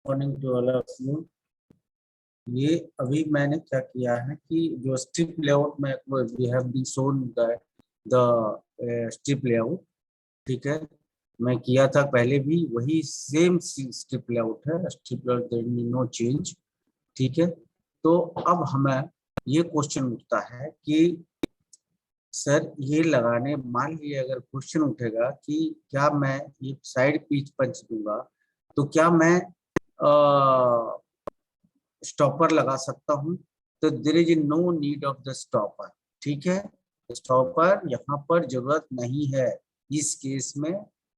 Morning to all of you. ये अभी मैंने क्या किया है कि जो स्ट्रिप लेआउट में we have been shown the strip layout, ठीक है, मैं किया था पहले भी, वही सेम स्ट्रिप लेआउट है, strip layout there is no change, ठीक है। तो अब हमें ये क्वेश्चन उठता है कि सर ये लगाने, मान लीजिए अगर क्वेश्चन उठेगा कि क्या मैं ये साइड पिच पंच दूंगा तो क्या मैं स्टॉपर लगा सकता हूं? तो there is no need of the stopper, ठीक है, स्टॉपर यहाँ पर जरूरत नहीं है, इस केस में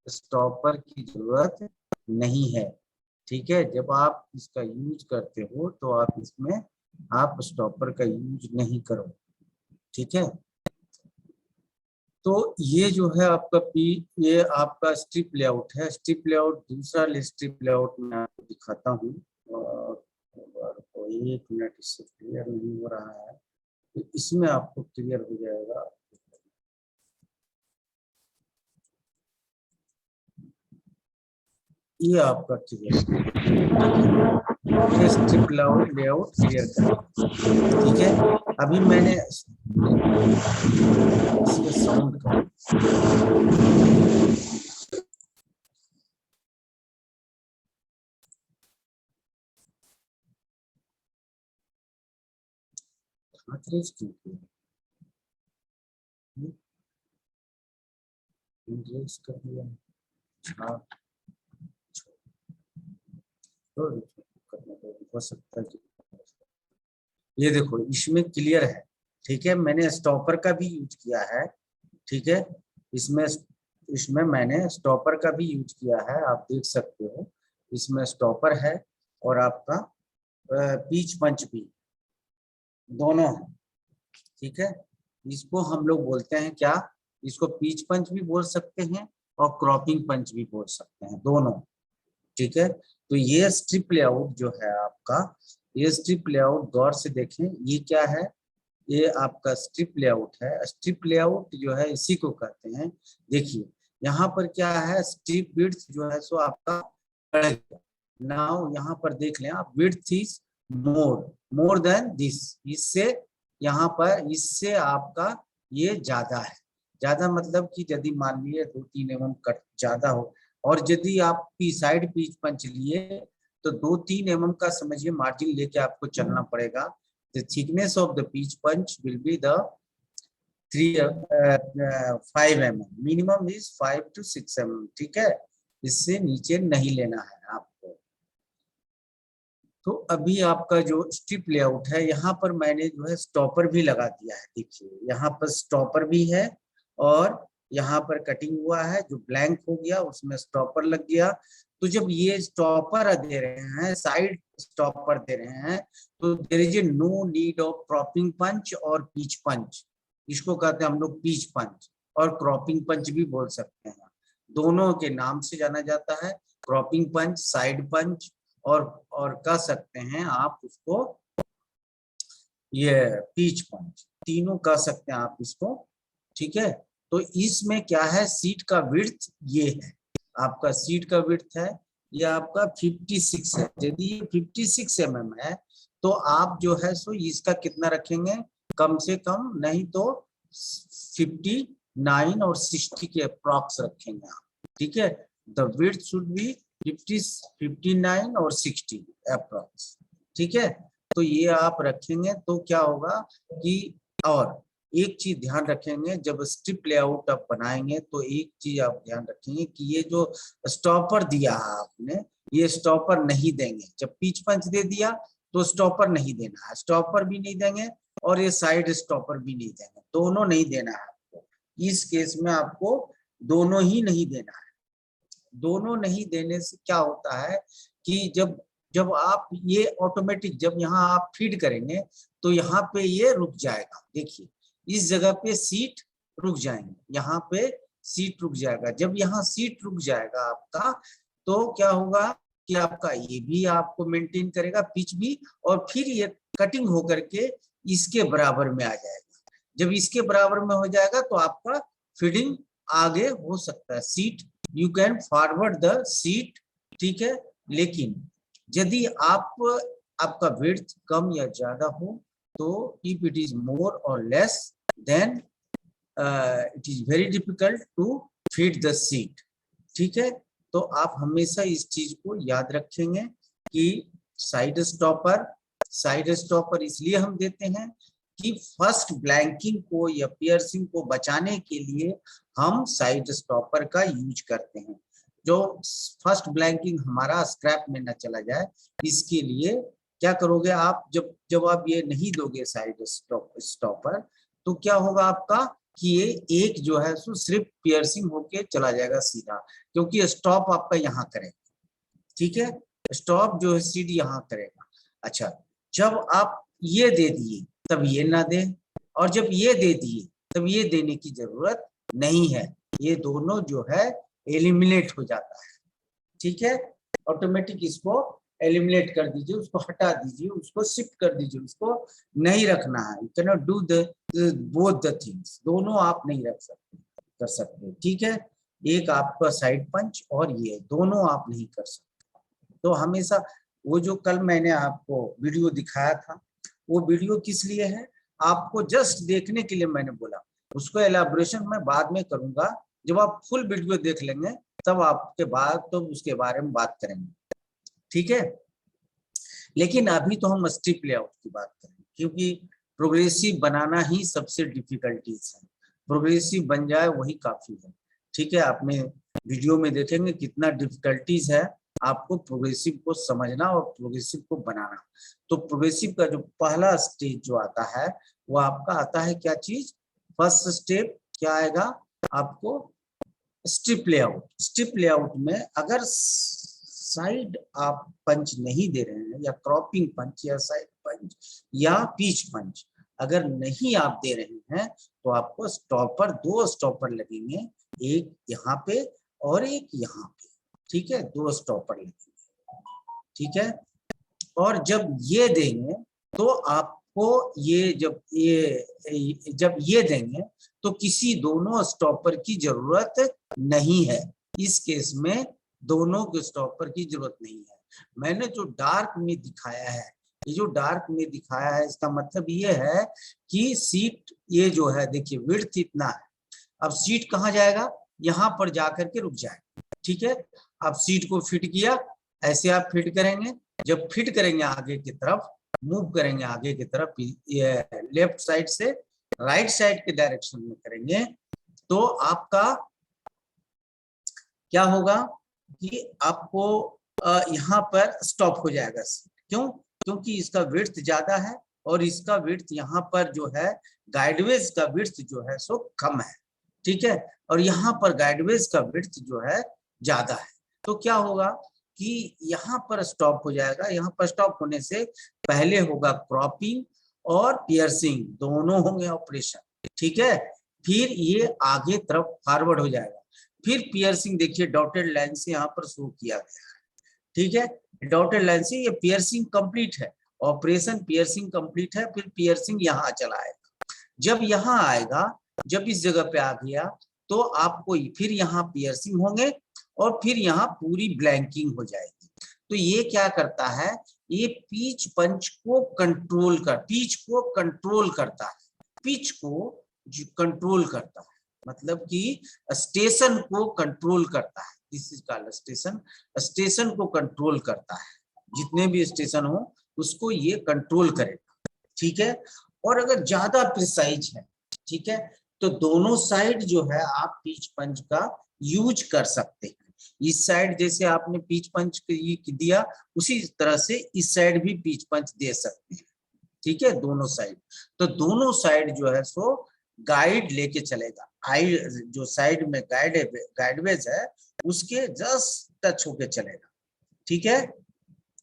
स्टॉपर की जरूरत नहीं है, ठीक है। जब आप इसका यूज करते हो तो आप इसमें आप स्टॉपर का यूज नहीं करो, ठीक है। तो ये जो है आपका ये आपका स्ट्रिप लेआउट है। स्ट्रिप लेआउट, दूसरा स्ट्रिप लेआउट मैं आपको दिखाता हूँ, एक मिनट, इससे क्लियर नहीं हो रहा है तो इसमें आपको क्लियर हो जाएगा। ये आपका क्लियर, ये स्ट्रिप लेआउट क्लियर कर, ठीक है। अभी मैंने इसके साउंड का कर दिया, हो सकता है कि ये देखो इसमें क्लियर है, ठीक है। मैंने स्टॉपर का भी यूज किया है, ठीक है, इसमें मैंने स्टॉपर का भी यूज किया है, आप देख सकते हो इसमें स्टॉपर है और आपका पीच पंच भी दोनों है, ठीक है। इसको हम लोग बोलते हैं क्या, इसको पीच पंच भी बोल सकते हैं और क्रॉपिंग पंच भी बोल सकते हैं, दोनों, ठीक है। तो ये स्ट्रिप लेआउट जो है आपका, ये स्ट्रिप लेआउट गौर से देखें, ये क्या है, ये आपका स्ट्रिप लेआउट है। स्ट्रिप लेआउट जो है इसी को कहते हैं। देखिए यहाँ पर क्या है, स्ट्रिप विड्थ जो है सो आपका बढ़ेगा। नाउ यहाँ पर देख लें आप, width is more than this, इससे यहाँ पर इससे आपका ये ज्यादा है। ज्यादा मतलब कि यदि मान लिए 2-3 mm कट ज्यादा हो, और यदि आप साइड पीच पंच लिए तो 2-3 mm का समझिए मार्जिन लेके आपको चलना पड़ेगा। The thickness of the pitch punch will be the 5 mm. Minimum is 5 to 6 mm, ठीक है, इससे नीचे नहीं लेना है आपको। तो अभी आपका जो स्ट्रिप लेआउट है, यहाँ पर मैंने जो है स्टॉपर भी लगा दिया है। देखिए यहाँ पर स्टॉपर भी है और यहाँ पर कटिंग हुआ है, जो ब्लैंक हो गया उसमें स्टॉपर लग गया। तो जब ये स्टॉपर दे रहे हैं, साइड स्टॉपर दे रहे हैं, तो there is no need of cropping punch और पीच पंच। इसको कहते हैं हम लोग पीच पंच, और क्रॉपिंग पंच भी बोल सकते हैं, दोनों के नाम से जाना जाता है। क्रॉपिंग पंच, साइड पंच, और कह सकते हैं आप उसको ये पीच पंच, तीनों कह सकते हैं आप इसको, ठीक है। तो इसमें क्या है, सीट का विड्थ ये है, आपका सीट का विड्थ है, ये आपका 56 है। यदि ये 56 mm है तो आप जो है सो इसका कितना रखेंगे, कम से कम नहीं तो 59 और 60 के अप्रॉक्स रखेंगे आप, ठीक है। द विड्थ शुड बी 59 और 60 अप्रॉक्स, ठीक है। तो ये आप रखेंगे तो क्या होगा कि, और एक चीज ध्यान रखेंगे, जब स्ट्रिप लेआउट आप बनाएंगे तो एक चीज आप ध्यान रखेंगे कि ये जो स्टॉपर दिया है आपने, ये स्टॉपर नहीं देंगे। जब पिच पंच दे दिया तो स्टॉपर नहीं देना है, स्टॉपर भी नहीं देंगे और ये साइड स्टॉपर भी नहीं देंगे, दोनों नहीं देना है आपको। इस केस में आपको दोनों ही नहीं देना है। दोनों नहीं देने से क्या होता है कि जब जब आप ये ऑटोमेटिक, जब यहाँ आप फीड करेंगे तो यहाँ पे ये रुक जाएगा। देखिए इस जगह पे सीट रुक जाएंगे, यहाँ पे सीट रुक जाएगा। जब यहाँ सीट रुक जाएगा आपका, तो क्या होगा कि आपका ये भी आपको मेंटेन करेगा पिच भी, और फिर ये कटिंग होकर के इसके बराबर में आ जाएगा। जब इसके बराबर में हो जाएगा तो आपका फीडिंग आगे हो सकता है। Seat you can forward the sheet, ठीक है। लेकिन यदि आपका विड्थ कम या ज्यादा हो, तो इफ इट इज मोर और less, then it is very difficult to feed the sheet, ठीक है। तो आप हमेशा इस चीज को याद रखेंगे कि साइड स्टॉपर इसलिए हम देते हैं कि फर्स्ट ब्लैंकिंग को या पियर्सिंग को बचाने के लिए हम साइड स्टॉपर का यूज करते हैं, जो फर्स्ट ब्लैंकिंग हमारा स्क्रैप में न चला जाए। इसके लिए क्या करोगे आप, जब आप ये नहीं दोगे साइड स्टॉपर, तो क्या होगा आपका कि ये एक जो है सो सिर्फ पियर्सिंग होके चला जाएगा सीधा, क्योंकि स्टॉप आपका यहाँ करेगा, ठीक है। स्टॉप जो है सीट यहाँ करेगा। अच्छा, जब आप ये दे दिए तब ये ना दे, और जब ये दे दिए तब ये देने की जरूरत नहीं है। ये दोनों जो है एलिमिनेट हो जाता है, ठीक है। ऑटोमेटिक इसको एलिमिनेट कर दीजिए, उसको हटा दीजिए, उसको शिफ्ट कर दीजिए, उसको नहीं रखना है। You can not do both the things, दोनों आप नहीं रख सकते, कर सकते, ठीक है। एक आपका साइड पंच और ये दोनों आप नहीं कर सकते। तो हमेशा वो जो कल मैंने आपको वीडियो दिखाया था, वो वीडियो किस लिए है, आपको जस्ट देखने के लिए मैंने बोला। उसको एलाबोरेशन मैं बाद में करूंगा, जब आप फुल वीडियो देख लेंगे तब आपके बाद तो उसके बारे में बात करेंगे, ठीक है। लेकिन अभी तो हम स्ट्रिप लेआउट की बात करेंगे, क्योंकि प्रोग्रेसिव बनाना ही सबसे डिफिकल्टीज है। प्रोग्रेसिव बन जाए वही काफी है, ठीक है। आपने वीडियो में देखेंगे कितना डिफिकल्टीज है आपको प्रोग्रेसिव को समझना और प्रोग्रेसिव को बनाना। तो प्रोग्रेसिव का जो पहला स्टेज जो आता है, वो आपका आता है क्या चीज, फर्स्ट स्टेप क्या आएगा आपको, स्ट्रिप लेआउट। स्ट्रिप लेआउट में अगर साइड आप पंच नहीं दे रहे हैं, या क्रॉपिंग पंच या साइड पंच या पीच पंच अगर नहीं आप दे रहे हैं, तो आपको स्टॉपर, दो स्टॉपर लगेंगे, एक यहाँ पे और एक यहाँ पे, ठीक है। दो स्टॉपर लगेंगे, ठीक है। और जब ये देंगे तो आपको ये जब ये देंगे तो किसी दोनों स्टॉपर की जरूरत नहीं है। इस केस में दोनों के स्टॉपर की जरूरत नहीं है। मैंने जो डार्क में दिखाया है, ये जो डार्क में दिखाया है, इसका मतलब ये है कि सीट ये जो है, देखिए विड्थ इतना है, अब सीट कहाँ जाएगा, यहाँ पर जाकर के रुक जाएगा, ठीक है। अब सीट को फिट किया, ऐसे आप फिट करेंगे, जब फिट करेंगे आगे की तरफ, मूव करेंगे आगे की तरफ, ये लेफ्ट साइड से राइट साइड के डायरेक्शन में करेंगे, तो आपका क्या होगा कि आपको यहाँ पर स्टॉप हो जाएगा सीट। क्यों? क्योंकि इसका विड्थ ज्यादा है और इसका विड्थ यहाँ पर जो है गाइडवेज का विड्थ जो है सो कम है, ठीक है। और यहाँ पर गाइडवेज का विड्थ जो है ज्यादा है। तो क्या होगा कि यहाँ पर स्टॉप हो जाएगा। यहाँ पर स्टॉप होने से पहले होगा क्रॉपिंग और पियर्सिंग, दोनों होंगे ऑपरेशन, ठीक है। फिर ये आगे तरफ फॉरवर्ड हो जाएगा। फिर पियर्सिंग, देखिए डॉटेड लाइन से यहाँ पर शो किया गया है, ठीक है। डॉटेड लाइन से ये पियर्सिंग कंप्लीट है, ऑपरेशन पियर्सिंग कंप्लीट है। फिर पियर्सिंग यहाँ चला आएगा। जब यहाँ आएगा, जब इस जगह पे आ गया, तो आपको फिर यहाँ पियर्सिंग होंगे और फिर यहाँ पूरी ब्लैंकिंग हो जाएगी। तो ये क्या करता है, ये पिच पंच को कंट्रोल कर, पिच को कंट्रोल करता है, पिच को कंट्रोल करता है, मतलब कि स्टेशन को कंट्रोल करता है। This is called station. Station को कंट्रोल करता है, जितने भी स्टेशन हो उसको ये कंट्रोल करेगा, ठीक है। और अगर ज्यादा प्रिसाइज है, ठीक है, तो दोनों साइड जो है आप पिच पंच का यूज कर सकते हैं। इस साइड जैसे आपने पिच पंच दिया, उसी तरह से इस साइड भी पिच पंच दे सकते हैं, ठीक है, दोनों साइड। तो दोनों साइड जो है सो गाइड लेके चलेगा। आई जो साइड में गाइडवेज है उसके जस्ट टच होके चलेगा, ठीक है।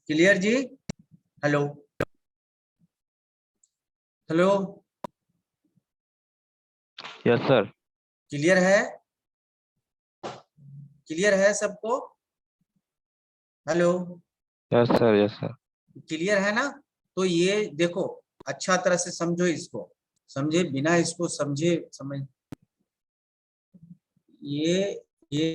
क्लियर जी? Hello hello, yes sir. Clear है? क्लियर है सबको? Hello, yes sir, yes sir. Clear है ना? तो ये देखो, अच्छा तरह से समझो इसको, समझे बिना इसको समझे समझ ये ये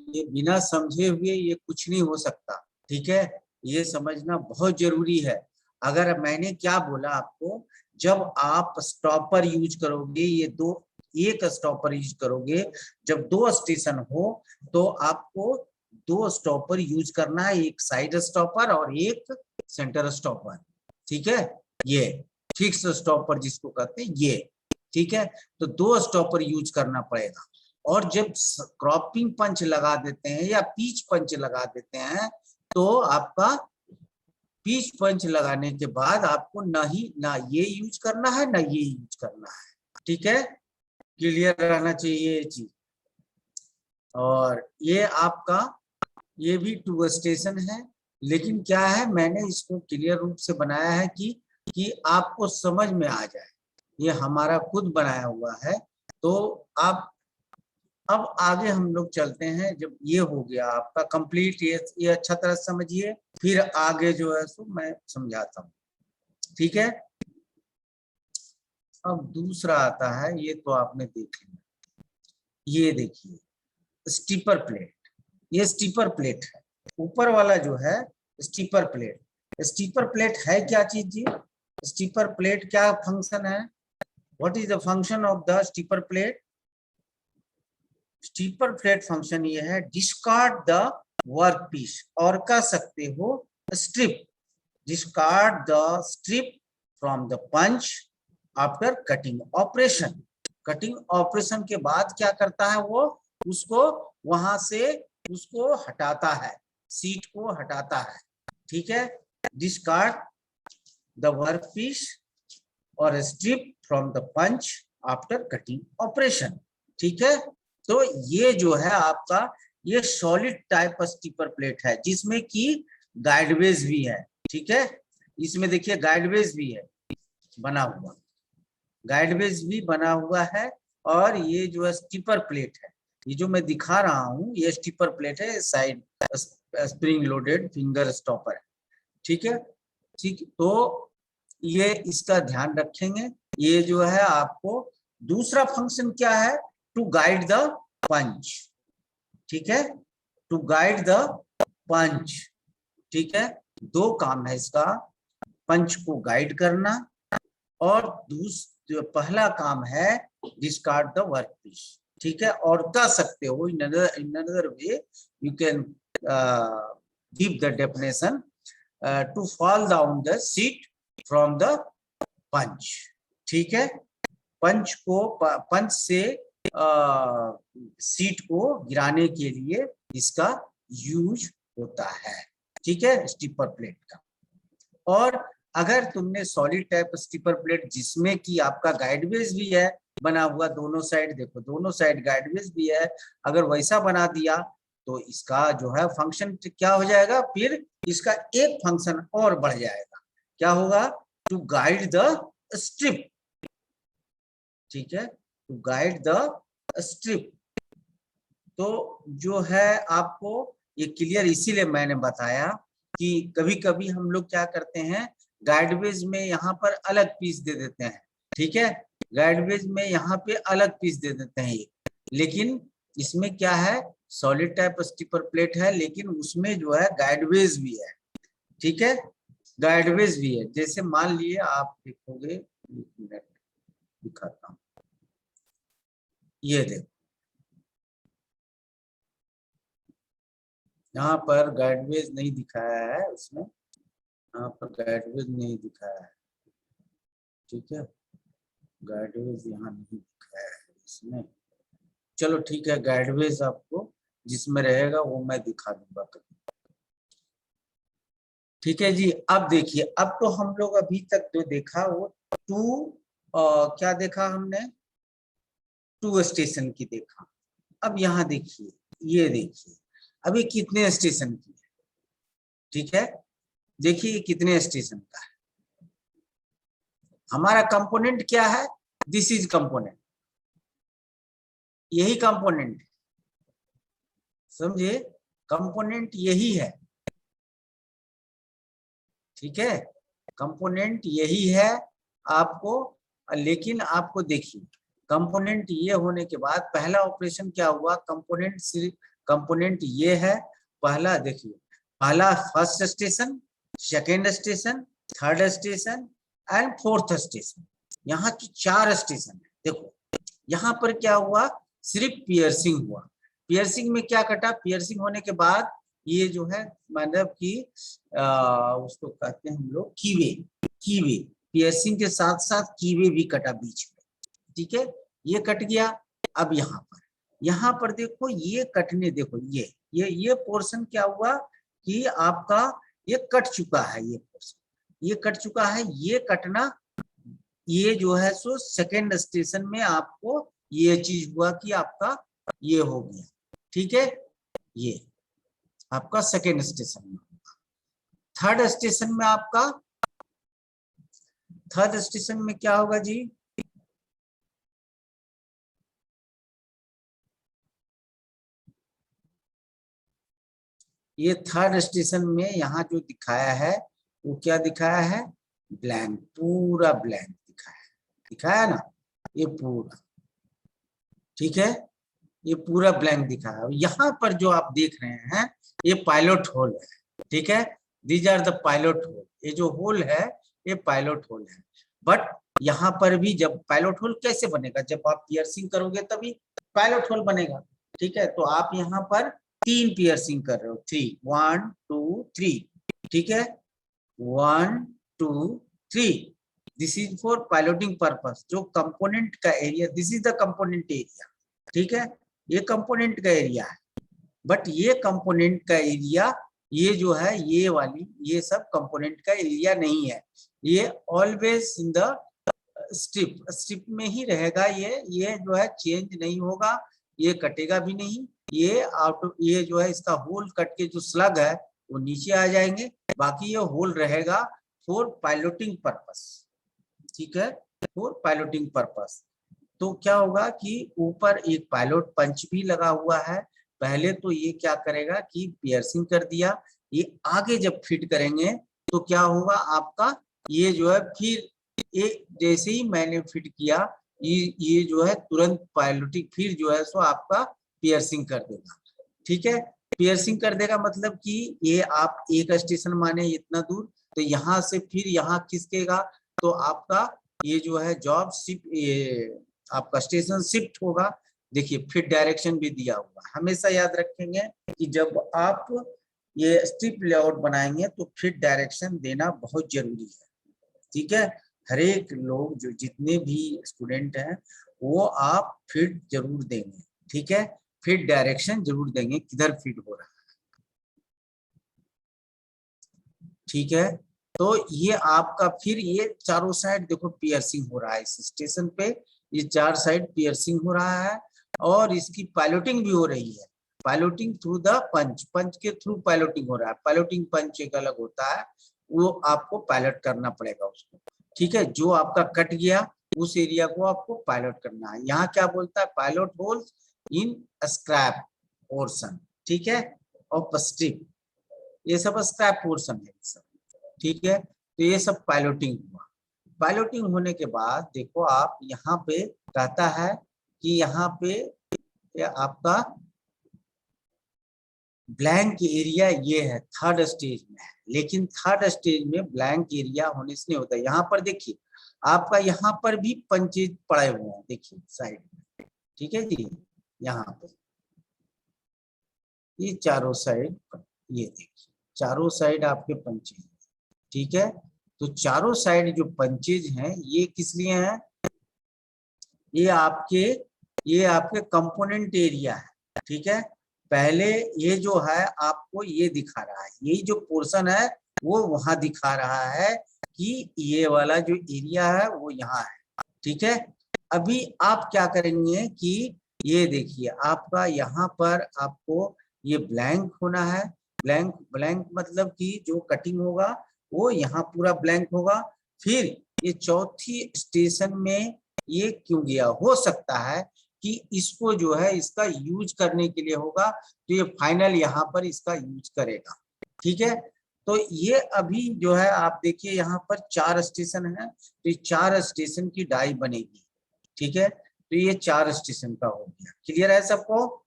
ये बिना समझे हुए ये कुछ नहीं हो सकता, ठीक है? ये समझना बहुत जरूरी है। अगर मैंने क्या बोला आपको, जब आप स्टॉपर यूज करोगे, ये दो, एक स्टॉपर यूज करोगे, जब दो स्टेशन हो तो आपको दो स्टॉपर यूज करना है, एक साइड स्टॉपर और एक सेंटर स्टॉपर, ठीक है? ये फिक्स स्टॉपर जिसको कहते हैं ये, ठीक है? तो दो स्टॉपर यूज करना पड़ेगा। और जब क्रॉपिंग पंच लगा देते हैं या पीच पंच लगा देते हैं, तो आपका पीच पंच लगाने के बाद आपको ना ये यूज करना है ना ये यूज करना है, ठीक है? क्लियर रहना चाहिए ये चीज। और ये आपका ये भी टू स्टेशन है, लेकिन क्या है, मैंने इसको क्लियर रूप से बनाया है कि आपको समझ में आ जाए। ये हमारा खुद बनाया हुआ है। तो आप अब आगे हम लोग चलते हैं। जब ये हो गया आपका कंप्लीट, ये अच्छा तरह समझिए, फिर आगे जो है सो मैं समझाता हूँ, ठीक है? अब दूसरा आता है, ये तो आपने देख लिया। ये देखिए स्टीपर प्लेट, ये स्टीपर प्लेट है, ऊपर वाला जो है स्टीपर प्लेट। स्टीपर प्लेट है क्या चीज जी? स्टीपर प्लेट क्या फंक्शन है? What is the function of the stripper plate? Stripper plate function ये है, डिस्कार्ड द वर्क पीस, और कह सकते हो strip, discard the strip from the punch after cutting operation. Cutting operation के बाद क्या करता है वो, उसको वहां से उसको हटाता है, सीट को हटाता है, ठीक है? डिस्कार्ड द वर्क पीस और strip from the punch after cutting operation, ठीक है? तो ये जो है आपका ये सॉलिड टाइप स्टीपर प्लेट है, जिसमें कि गाइडवेज भी है, ठीक है? इसमें देखिए गाइडवेज भी है बना हुआ, गाइडवेज भी बना हुआ है। और ये जो है स्टीपर प्लेट है, ये जो मैं दिखा रहा हूँ ये स्टीपर प्लेट है, side spring loaded finger stopper है, ठीक है? ठीक, तो ये इसका ध्यान रखेंगे। ये जो है आपको दूसरा फंक्शन क्या है, टू गाइड द पंच, ठीक है? टू गाइड द पंच, ठीक है? दो काम है इसका, पंच को गाइड करना, और पहला काम है डिस्कार्ड द वर्क पीस, ठीक है? और कह सकते हो in another way you can give the definition, to fall down the seat from the punch, ठीक है? पंच को पंच से सीट को गिराने के लिए इसका यूज होता है, ठीक है? स्टीपर प्लेट का। और अगर तुमने सॉलिड टाइप स्टीपर प्लेट जिसमें कि आपका गाइडवेज भी है बना हुआ, दोनों साइड देखो, दोनों साइड गाइडवेज भी है, अगर वैसा बना दिया तो इसका जो है फंक्शन क्या हो जाएगा, फिर इसका एक फंक्शन और बढ़ जाएगा, क्या होगा? टू गाइड द स्ट्रिप, ठीक है? To guide the strip. तो जो है आपको ये क्लियर इसीलिए मैंने बताया कि कभी कभी हम लोग क्या करते हैं, गाइडवेज में यहाँ पर अलग पीस दे देते हैं, ठीक है? गाइडवेज में यहाँ पे अलग पीस दे देते हैं ये, लेकिन इसमें क्या है, सॉलिड टाइप स्टीपर प्लेट है, लेकिन उसमें जो है गाइडवेज भी है, ठीक है? गाइडवेज भी है। जैसे मान लिए आप देखोगे, एक मिनट दिखाता हूँ, ये देखो यहाँ पर गाइडवेज नहीं दिखाया है उसमें, यहाँ पर गाइडवेज नहीं दिखाया है, ठीक है? गाइडवेज यहाँ नहीं दिखाया है इसमें। चलो ठीक है, गाइडवेज आपको जिसमें रहेगा वो मैं दिखा दूंगा कभी, ठीक है जी? अब देखिए, अब तो हम लोग अभी तक जो देखा वो क्या देखा हमने, टू स्टेशन की देखा। अब यहाँ देखिए, ये देखिए अभी कितने स्टेशन की है, ठीक है? देखिए ये कितने स्टेशन का है। हमारा कंपोनेंट क्या है, दिस इज कंपोनेंट, यही कंपोनेंट है, समझे, कंपोनेंट यही है, ठीक है, कंपोनेंट यही है आपको। लेकिन आपको देखिए कंपोनेंट ये होने के बाद पहला ऑपरेशन क्या हुआ, कंपोनेंट ये है पहला, देखिए पहला first station, second station, third station and fourth station, यहाँ की 4 स्टेशन है। देखो यहाँ पर क्या हुआ, सिर्फ पियर्सिंग हुआ। पियर्सिंग में क्या कटा, पियर्सिंग होने के बाद ये जो है मतलब कि उसको कहते हैं हम लोग कीवे, कीवे पियर्सिंग के साथ साथ कीवे भी कटा बीच में, ठीक है, ये कट गया। अब यहाँ पर देखो ये कटने, देखो ये पोर्शन क्या हुआ कि आपका ये कट चुका है, ये पोर्शन ये कट चुका है, ये कटना ये जो है सो सेकेंड स्टेशन में आपको ये चीज हुआ कि आपका ये हो गया, ठीक है, ये आपका सेकेंड स्टेशन में। थर्ड स्टेशन में आपका, थर्ड स्टेशन में क्या होगा जी, ये थर्ड स्टेशन में यहाँ जो दिखाया है वो क्या दिखाया है, ब्लैंक, पूरा ब्लैंक दिखाया ना, ये पूरा, ठीक है, ये पूरा ब्लैंक दिखाया। यहाँ पर जो आप देख रहे हैं ये पायलट होल है, ठीक है, these are the pilot hole, ये जो होल है ये पायलट होल है। बट यहाँ पर भी जब पायलट होल कैसे बनेगा, जब आप पियर्सिंग करोगे तभी पायलट होल बनेगा, ठीक है। तो आप यहाँ पर 3 पियर्सिंग कर रहे हो, 3, 1 2 3, ठीक है, 1 2 3, this is for piloting purpose. जो कंपोनेंट का area, this is the component area, ठीक है, ये कंपोनेंट का एरिया है। बट ये कंपोनेंट का एरिया, ये जो है ये वाली, ये सब कंपोनेंट का एरिया नहीं है, ये ऑलवेज इन द स्ट्रिप में ही रहेगा, ये जो है चेंज नहीं होगा, ये कटेगा भी नहीं, ये जो है इसका होल कट के जो स्लग है वो नीचे आ जाएंगे, बाकी ये होल रहेगा फॉर पायलटिंग पर्पस, ठीक है, फॉर पायलटिंग पर्पस। तो क्या होगा कि ऊपर एक पायलट पंच भी लगा हुआ है। पहले तो ये क्या करेगा कि पियर्सिंग कर दिया, ये आगे जब फिट करेंगे तो क्या होगा आपका, ये जो है फिर ये जैसे ही मैंने फिट किया ये जो है तुरंत पायलटिंग फिर जो है सो आपका पियर्सिंग कर देगा, ठीक है, पियर्सिंग कर देगा मतलब कि ये आप एक स्टेशन माने इतना दूर, तो यहाँ से फिर यहाँ खिसकेगा, तो आपका ये जो है जॉब शिफ्ट, ये आपका स्टेशन शिफ्ट होगा। देखिए फिर डायरेक्शन भी दिया हुआ, हमेशा याद रखेंगे कि जब आप ये स्ट्रिप लेआउट बनाएंगे तो फिर डायरेक्शन देना बहुत जरूरी है, ठीक है। हर एक लोग जो जितने भी स्टूडेंट हैं वो आप फिट जरूर देंगे, ठीक है, फिट डायरेक्शन जरूर देंगे किधर फिट हो रहा है, ठीक है। तो ये आपका फिर ये चारों साइड देखो पियर्सिंग हो रहा है इस स्टेशन पे, ये 4 साइड पियर्सिंग हो रहा है और इसकी पायलटिंग भी हो रही है, पायलटिंग थ्रू द पंच के थ्रू पायलटिंग हो रहा है। पायलटिंग पंच एक अलग होता है, वो आपको पायलट करना पड़ेगा उसको, ठीक है, जो आपका कट गया उस एरिया को आपको पायलट करना है। यहाँ क्या बोलता है, pilot holes in scrap portion, ठीक है, ऑफ स्ट्रिप, ये सब स्क्रैप पोर्शन है सब, ठीक है। तो ये सब पायलटिंग हुआ। पायलटिंग होने के बाद देखो आप यहाँ पे कहता है कि यहाँ पे आपका ब्लैंक एरिया ये है थर्ड स्टेज में है, लेकिन थर्ड स्टेज में ब्लैंक एरिया होने से नहीं होता। यहाँ पर देखिए आपका यहाँ पर भी पंचेज पड़े हुए हैं, देखिए साइड में, ठीक है जी, यहाँ पे ये चारों साइड, ये देखिए चारों साइड आपके पंचेज, ठीक है। तो चारों साइड जो पंचेज हैं ये किस लिए हैं, ये आपके कंपोनेंट एरिया है, ठीक है। पहले ये जो है आपको ये दिखा रहा है, यही जो पोर्शन है वो वहां दिखा रहा है कि ये वाला जो एरिया है वो यहाँ है, ठीक है। अभी आप क्या करेंगे कि ये देखिए आपका यहाँ पर आपको ये ब्लैंक होना है, ब्लैंक मतलब कि जो कटिंग होगा वो यहाँ पूरा ब्लैंक होगा। फिर ये चौथी स्टेशन में ये क्यों गया, हो सकता है कि इसको जो है इसका यूज करने के लिए होगा, तो ये फाइनल यहाँ पर इसका यूज करेगा। ठीक है, तो ये अभी जो है आप देखिए यहाँ पर 4 स्टेशन है, तो ये 4 स्टेशन की डाई बनेगी। ठीक है, तो ये 4 स्टेशन का हो गया। क्लियर है सबको?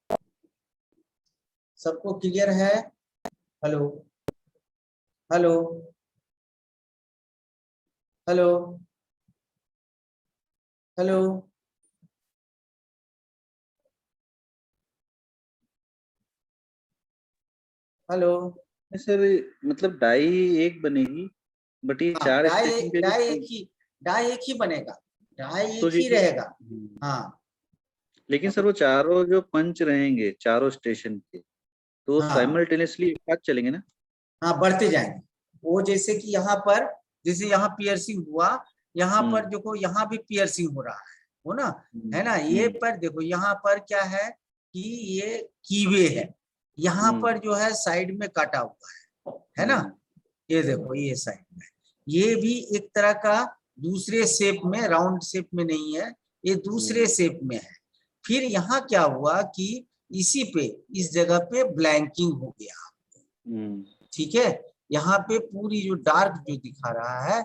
सबको क्लियर है? Hello hello hello hello hello. Sir मतलब डाई एक बनेगी, बट ये हाँ, 4 डाई स्टेशन के डाई लिए एक ही, डाई एक ही बनेगा, डाई तो एक ही रहेगा। हाँ लेकिन सर वो चारों जो पंच रहेंगे चारों स्टेशन के, तो वो हाँ साइमल्टेनियसली एक साथ चलेंगे ना? हाँ, बढ़ते जाएंगे। वो जैसे कि यहाँ पर, जैसे यहाँ पियर्सिंग हुआ, यहाँ पर देखो यहाँ भी पियर्सिंग हो रहा है, हो ना, है ना। ये पर देखो यहाँ पर क्या है कि ये कीवे है, यहाँ पर जो है साइड में काटा हुआ है ना। ये देखो ये साइड में, ये भी एक तरह का दूसरे शेप में, राउंड शेप में नहीं है, ये दूसरे शेप में है। फिर यहाँ क्या हुआ कि इसी पे, इस जगह पे ब्लैंकिंग हो गया। ठीक है, यहाँ पे पूरी जो डार्क जो दिखा रहा है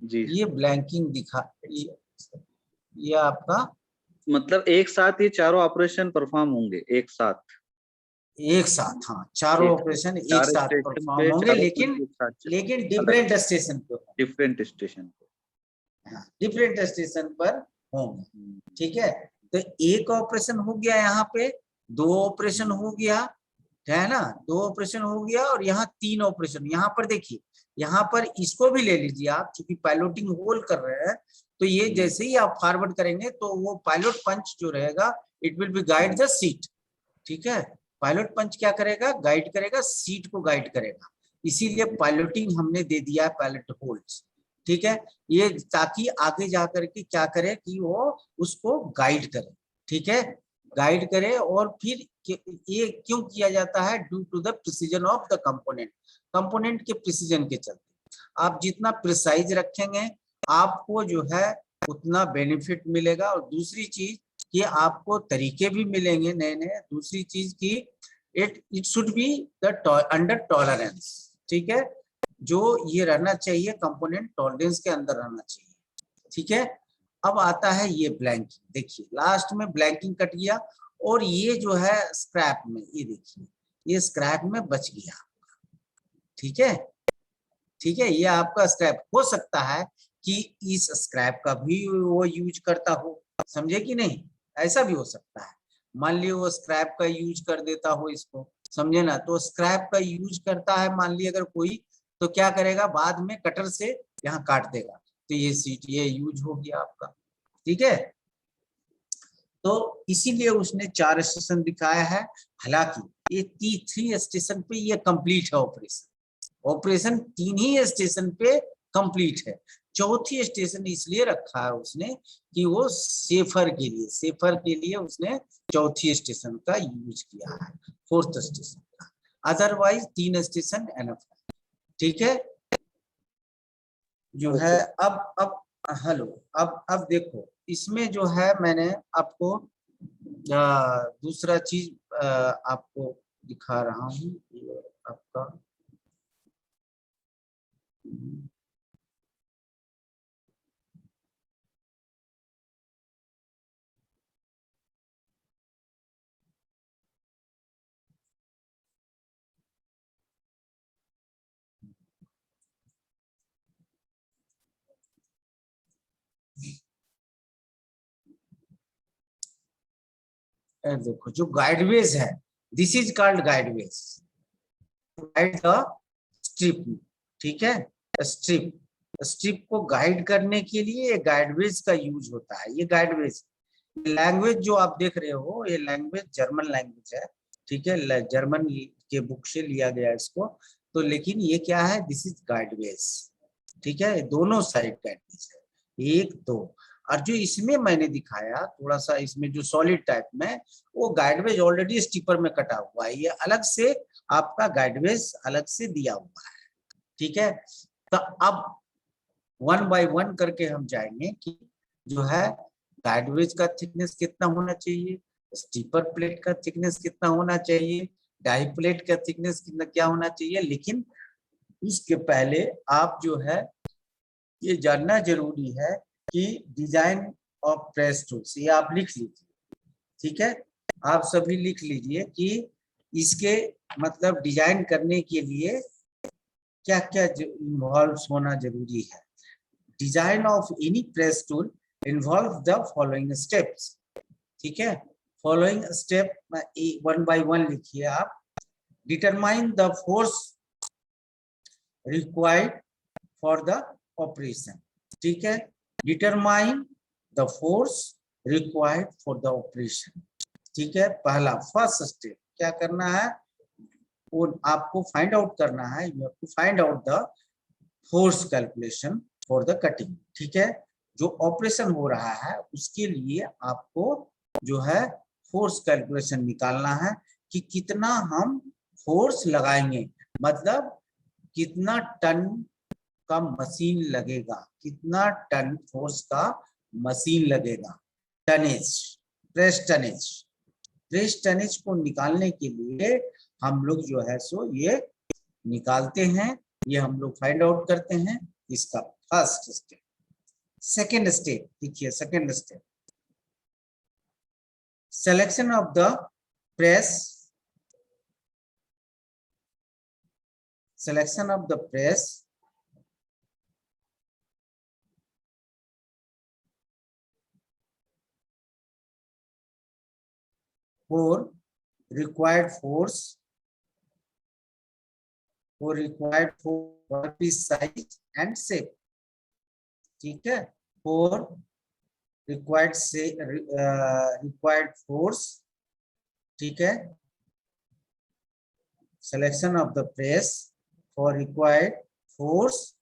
जी, ये ब्लैंकिंग दिखा, ये आपका मतलब एक साथ ये चारों ऑपरेशन परफॉर्म होंगे एक साथ। एक साथ, हाँ, चारों एक ऑपरेशन एक 4 साथ स्टेशन परफॉर्म पे होंगे, चारों पंच लेकिन एक साथ चलेंगे, अलग डिफरेंट स्टेशन पे होंगे। डिफरेंट स्टेशन पे। डिफरेंट स्टेशन पर होंगे। ठीक है, तो एक ऑपरेशन हो गया यहाँ पे, 2 ऑपरेशन हो गया, है ना, 2 ऑपरेशन हो गया, और यहाँ 3 ऑपरेशन। यहाँ पर देखिए, यहाँ पर इसको भी ले लीजिए आप, क्योंकि पायलटिंग होल कर रहे हैं, तो ये जैसे ही आप फॉरवर्ड करेंगे तो वो पायलट पंच जो रहेगा, it will B guide the sheet. ठीक है, पायलट पंच क्या करेगा, गाइड करेगा, सीट को गाइड करेगा, इसीलिए पायलटिंग हमने दे दिया है पायलट होल्स। ठीक है, ये ताकि आगे जाकर के क्या करे कि वो उसको गाइड करे। ठीक है, गाइड करे, और फिर ये क्यों किया जाता है, due to the precision of the component, component के प्रिसीजन के चलते। आप जितना प्रिसाइज रखेंगे आपको जो है उतना बेनिफिट मिलेगा, और दूसरी चीज कि आपको तरीके भी मिलेंगे नए नए। दूसरी चीज की it should be the under tolerance. ठीक है, जो ये रहना चाहिए कंपोनेंट टॉलरेंस के अंदर रहना चाहिए। ठीक है, अब आता है ये ब्लैंकिंग। देखिए लास्ट में ब्लैंकिंग कट गया, और ये जो है स्क्रैप में, ये देखिए ये स्क्रैप में बच गया। ठीक है, ठीक है, ये आपका स्क्रैप हो सकता है कि इस स्क्रैप का भी वो यूज करता हो, समझे कि नहीं, ऐसा भी हो सकता है। मान लियो वो स्क्रैप का यूज कर देता हो इसको, समझे ना, तो स्क्रैप का यूज करता है मान लिया अगर कोई, तो क्या करेगा, बाद में कटर से यहाँ काट देगा, तो ये सीट ये यूज हो गया आपका। ठीक है, तो इसीलिए उसने 4 स्टेशन दिखाया है। हालांकि ये 3 स्टेशन पे ये कंप्लीट है ऑपरेशन, ऑपरेशन 3 ही स्टेशन पे कंप्लीट है। चौथी स्टेशन इसलिए रखा है उसने कि वो सेफर के लिए, सेफर के लिए उसने चौथी स्टेशन का यूज किया है, 4th स्टेशन का। अदरवाइज 3 स्टेशन एनफ है। ठीक है, जो है अब हेलो, अब देखो इसमें जो है मैंने आपको दूसरा चीज आपको दिखा रहा हूँ, ये आपका देखो जो गाइडवेज है, this is called गाइडवेज, guide the strip. ठीक है, स्ट्रिप, स्ट्रिप को गाइड करने के लिए ये गाइडवेज का यूज होता है। ये गाइडवेज लैंग्वेज जो आप देख रहे हो, ये लैंग्वेज जर्मन लैंग्वेज है। ठीक है, जर्मन के बुक से लिया गया इसको, तो लेकिन ये क्या है, दिस इज गाइडवेज। ठीक है, दोनों साइड गाइडवेज है, 1 2। और जो इसमें मैंने दिखाया थोड़ा सा, इसमें जो सॉलिड टाइप में, वो गाइडवेज ऑलरेडी स्टिपर में कटा हुआ है, ये अलग से आपका गाइडवेज अलग से दिया हुआ है। ठीक है, तो अब 1 by 1 करके हम जाएंगे कि जो है गाइड वेज का थिकनेस कितना होना चाहिए, स्टीपर प्लेट का थिकनेस कितना होना चाहिए, डाई प्लेट का थिकनेस कितना क्या होना चाहिए। लेकिन इसके पहले आप जो है ये जानना जरूरी है कि डिजाइन ऑफ प्रेस टूल्स, ये आप लिख लीजिए, ठीक है। आप सभी लिख लीजिए कि इसके मतलब डिजाइन करने के लिए क्या क्या इन्वॉल्व होना जरूरी है। Design of any press tool involve the following steps, ठीक है। फॉलोइंग स्टेप 1 by 1 लिखिए आप। Determine the force required for the operation, ठीक है। Determine the force required for the operation, ठीक है। पहला फर्स्ट स्टेप क्या करना है, वो आपको फाइंड आउट करना है, you have to find out the force calculation for the cutting, ठीक है। जो ऑपरेशन हो रहा है उसके लिए आपको जो है फोर्स कैलकुलेशन निकालना है कि कितना हम फोर्स लगाएंगे, मतलब कितना टन का मशीन लगेगा, कितना टन फोर्स का मशीन लगेगा। Tonnage, press tonnage, press tonnage को निकालने के लिए हम लोग जो है सो ये निकालते हैं, ये हम लोग फाइंड आउट करते हैं। इसका फर्स्ट स्टेप। सेकेंड स्टेप देखिए, second step selection of the press, selection of the press for required force, for required workpiece size and shape, ठीक है। for required से required force, ठीक है। selection of the press for required force,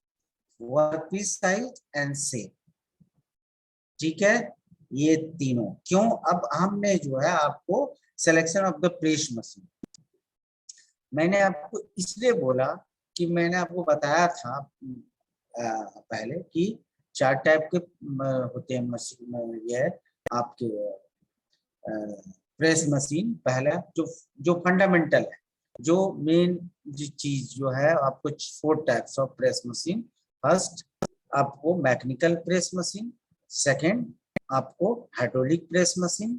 workpiece size and shape, ठीक है। ये तीनों क्यों, अब हमने जो है आपको selection of the press machine, मैंने आपको इसलिए बोला कि मैंने आपको बताया था पहले कि 4 टाइप के होते हैं मशीन, ये आपके प्रेस मशीन। पहला जो फंडामेंटल है, जो मेन चीज जो है आपको 4 types of press machine. First आपको मैकेनिकल प्रेस मशीन, सेकंड आपको हाइड्रोलिक प्रेस मशीन,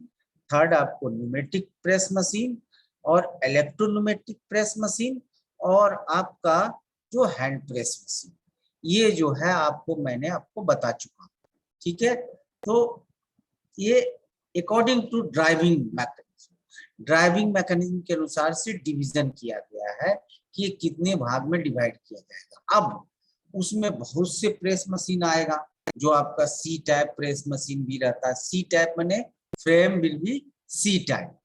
थर्ड आपको न्यूमेटिक प्रेस मशीन और इलेक्ट्रोन्यूमेटिक प्रेस मशीन, और आपका जो हैंड प्रेस मशीन। ये जो है आपको मैंने आपको बता चुका, ठीक है। तो ये अकॉर्डिंग टू ड्राइविंग मैकेनिज्म के अनुसार से डिवीजन किया गया है कि ये कितने भाग में डिवाइड किया जाएगा। अब उसमें बहुत से प्रेस मशीन आएगा, जो आपका सी टाइप प्रेस मशीन भी रहता है। सी टाइप माने frame will be C type,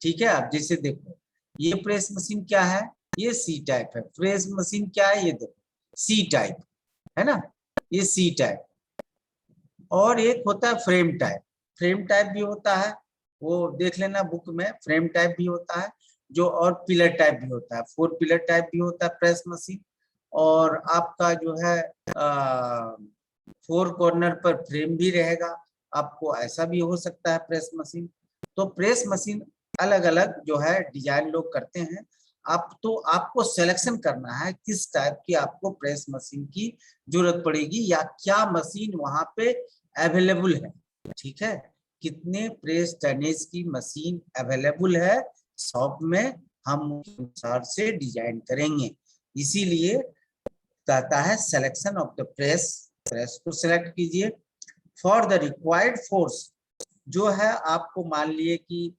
ठीक है। आप जैसे देखो ये प्रेस मशीन क्या है, ये सी टाइप है। प्रेस मशीन क्या है, ये देखो सी टाइप है ना, ये सी टाइप। और एक होता है फ्रेम टाइप, फ्रेम टाइप भी होता है, वो देख लेना बुक में, फ्रेम टाइप भी होता है जो, और पिलर टाइप भी होता है, 4 पिलर टाइप भी होता है प्रेस मशीन। और आपका जो है 4 कॉर्नर पर फ्रेम भी रहेगा, आपको ऐसा भी हो सकता है प्रेस मशीन। तो प्रेस मशीन अलग अलग जो है डिजाइन लोग करते हैं। आपको सिलेक्शन करना है किस टाइप की आपको प्रेस मशीन की जरूरत पड़ेगी या क्या मशीन वहां पे अवेलेबल है, ठीक है। कितने प्रेस टनेज की मशीन अवेलेबल है शॉप में, हम उस अनुसार से डिजाइन करेंगे। इसीलिए कहता है selection of the press, press को सिलेक्ट कीजिए। फॉर द रिक्वायर्ड फोर्स, जो है आपको मान लिए कि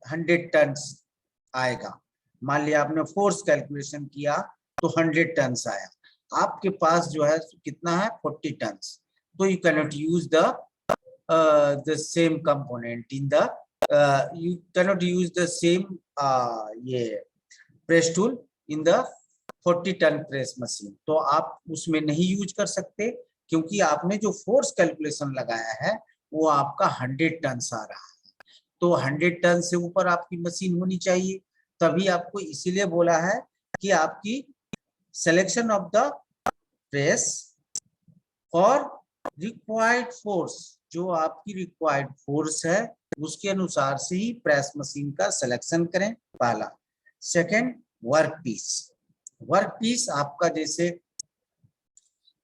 100 टन आएगा, मान लिया आपने फोर्स कैलकुलेशन किया तो 100 टन आया, आपके पास जो है कितना है 40 टन, तो you can not use the same component in the you cannot use the same ये press tool in the 40 ton press machine. तो आप उसमें नहीं यूज कर सकते क्योंकि आपने जो फोर्स कैलकुलेशन लगाया है वो आपका 100 टन आ रहा है। तो 100 टन से ऊपर आपकी मशीन होनी चाहिए, तभी आपको इसीलिए बोला है कि आपकी selection of the press for required force, जो आपकी रिक्वायर्ड फोर्स है उसके अनुसार से ही प्रेस मशीन का सिलेक्शन करें, पहला। Second, work piece. Work piece आपका, जैसे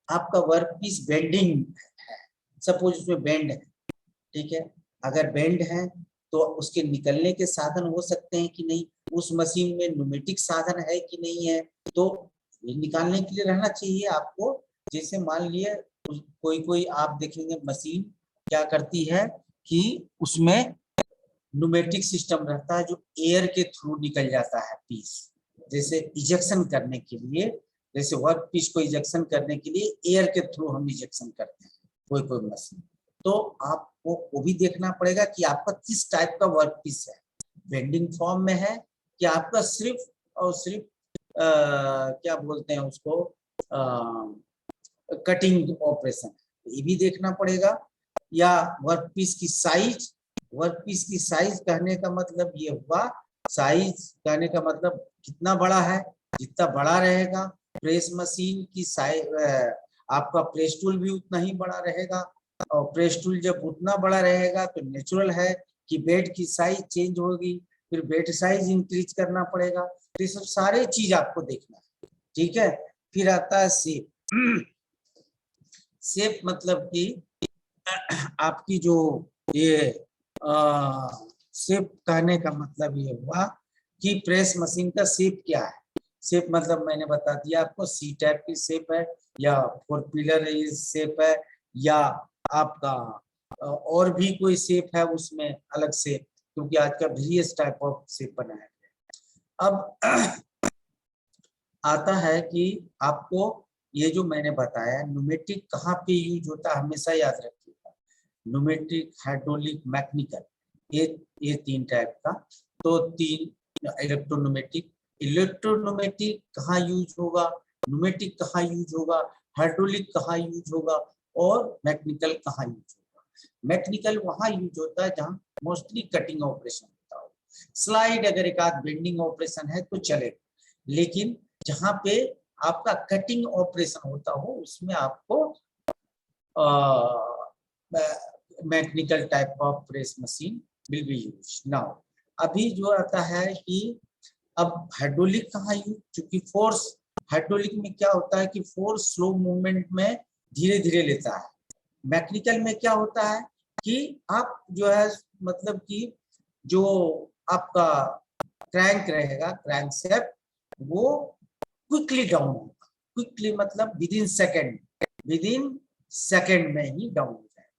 आपका वर्क पीस बेंडिंग है, सपोज उसमें बेंड है, ठीक है, अगर बेंड है तो उसके निकलने के साधन हो सकते हैं कि नहीं, उस मशीन में न्यूमेटिक साधन है कि नहीं है, तो ये निकालने के लिए रहना चाहिए आपको। जैसे मान लिए कोई कोई आप देखेंगे मशीन क्या करती है कि उसमें न्यूमेटिक सिस्टम रहता है जो एयर के थ्रू निकल जाता है पीस, जैसे इजेक्शन करने के लिए, जैसे वर्क पीस को इजेक्शन करने के लिए एयर के थ्रू हम इजेक्शन करते हैं कोई कोई मशीन। तो आपको वो भी देखना पड़ेगा कि आपका किस टाइप का वर्क पीस है, बेंडिंग फॉर्म में है कि आपका सिर्फ और सिर्फ क्या बोलते हैं उसको, कटिंग ऑपरेशन, ये भी देखना पड़ेगा। या वर्क पीस की साइज, वर्क पीस की साइज कहने का मतलब ये हुआ, साइज कहने का मतलब कितना बड़ा है, जितना बड़ा रहेगा प्रेस मशीन की साइज, आपका प्रेस टूल भी उतना ही बड़ा रहेगा, और प्रेस टूल जब उतना बड़ा रहेगा तो नेचुरल है कि बेड की साइज चेंज होगी, फिर बेड साइज इंक्रीज करना पड़ेगा, तो ये सब सारे चीज आपको देखना है, ठीक है। फिर आता है शेप। शेप मतलब कि आपकी जो ये शेप कहने का मतलब ये हुआ कि प्रेस मशीन का शेप क्या है। शेप मतलब मैंने बता दिया आपको, सी टाइप की शेप है, या 4 पिलर शेप है, या आपका और भी कोई शेप है उसमें अलग से, क्योंकि आज का वेरियस टाइप ऑफ शेप बनाया गया। अब आता है कि आपको ये जो मैंने बताया न्यूमेटिक कहाँ पे यूज होता है, हमेशा याद रखिएगा, न्यूमेटिक, हाइड्रोलिक, मैकेनिकल, ये 3 टाइप का। तो 3 इलेक्ट्रोन्यूमेटिक, इलेक्ट्रोन्यूमेटिक कहाँ यूज होगा, न्यूमेटिक कहाँ यूज होगा, हाइड्रोलिक कहाँ यूज होगा, और मैकेनिकल कहाँ यूज होगा। मैकेनिकल वहां यूज होता है जहाँ मोस्टली कटिंग ऑपरेशन होता हो, स्लाइड अगर एक आध बेंडिंग ऑपरेशन है तो चलेगा, लेकिन जहां पे आपका कटिंग ऑपरेशन होता हो उसमें आपको mechanical type of press machine will be use. Now अभी जो आता है कि अब हाइड्रोलिक कहाँ यूज, चूंकि फोर्स हाइड्रोलिक में क्या होता है कि फोर्स स्लो मूवमेंट में धीरे धीरे लेता है। मैकेनिकल में क्या होता है कि आप जो है मतलब कि जो आपका क्रैंक रहेगा, क्रैंक शेप, वो क्विकली डाउन होगा, क्विकली मतलब विद इन सेकेंड में ही डाउन हो जाएगा,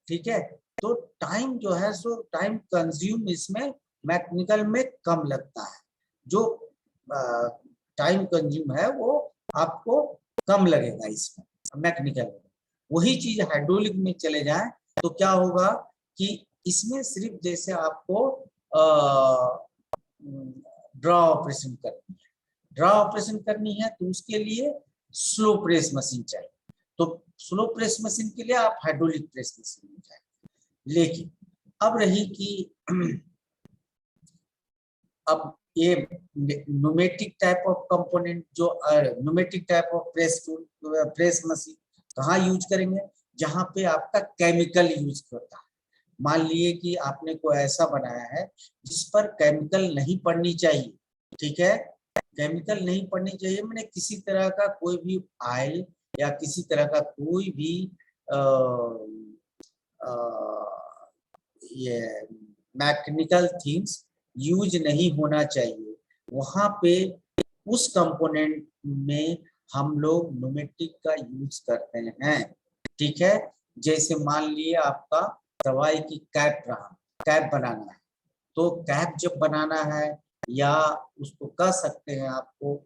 ठीक है। तो टाइम जो है सो टाइम कंज्यूम इसमें मैकेनिकल में कम लगता है, जो टाइम कंज्यूम है वो आपको कम लगेगा इसमें मैकेनिकल में। वही चीज हाइड्रोलिक में चले जाए तो क्या होगा कि इसमें सिर्फ जैसे आपको ड्रॉ ऑपरेशन करनी है, ड्रॉ ऑपरेशन करनी है तो उसके लिए स्लो प्रेस मशीन चाहिए, तो स्लो प्रेस मशीन के लिए आप हाइड्रोलिक प्रेस मशीन में जाए। लेकिन अब रही कि अब ये न्यूमेटिक टाइप ऑफ कंपोनेंट, जो pneumatic type of press machine कहाँ यूज करेंगे, जहां पे आपका केमिकल यूज होता है। मान लिए कि आपने कोई ऐसा बनाया है जिस पर केमिकल नहीं पड़नी चाहिए, ठीक है, केमिकल नहीं पड़नी चाहिए, मैंने किसी तरह का कोई भी ऑयल या किसी तरह का कोई भी ये मैकेनिकल थिंग्स यूज नहीं होना चाहिए, वहां पे उस कंपोनेंट में हम लोग न्यूमेटिक का यूज करते हैं, ठीक है। जैसे मान लिए आपका दवाई की कैप रहा, कैप बनाना है, तो कैप जब बनाना है या उसको कह सकते हैं आपको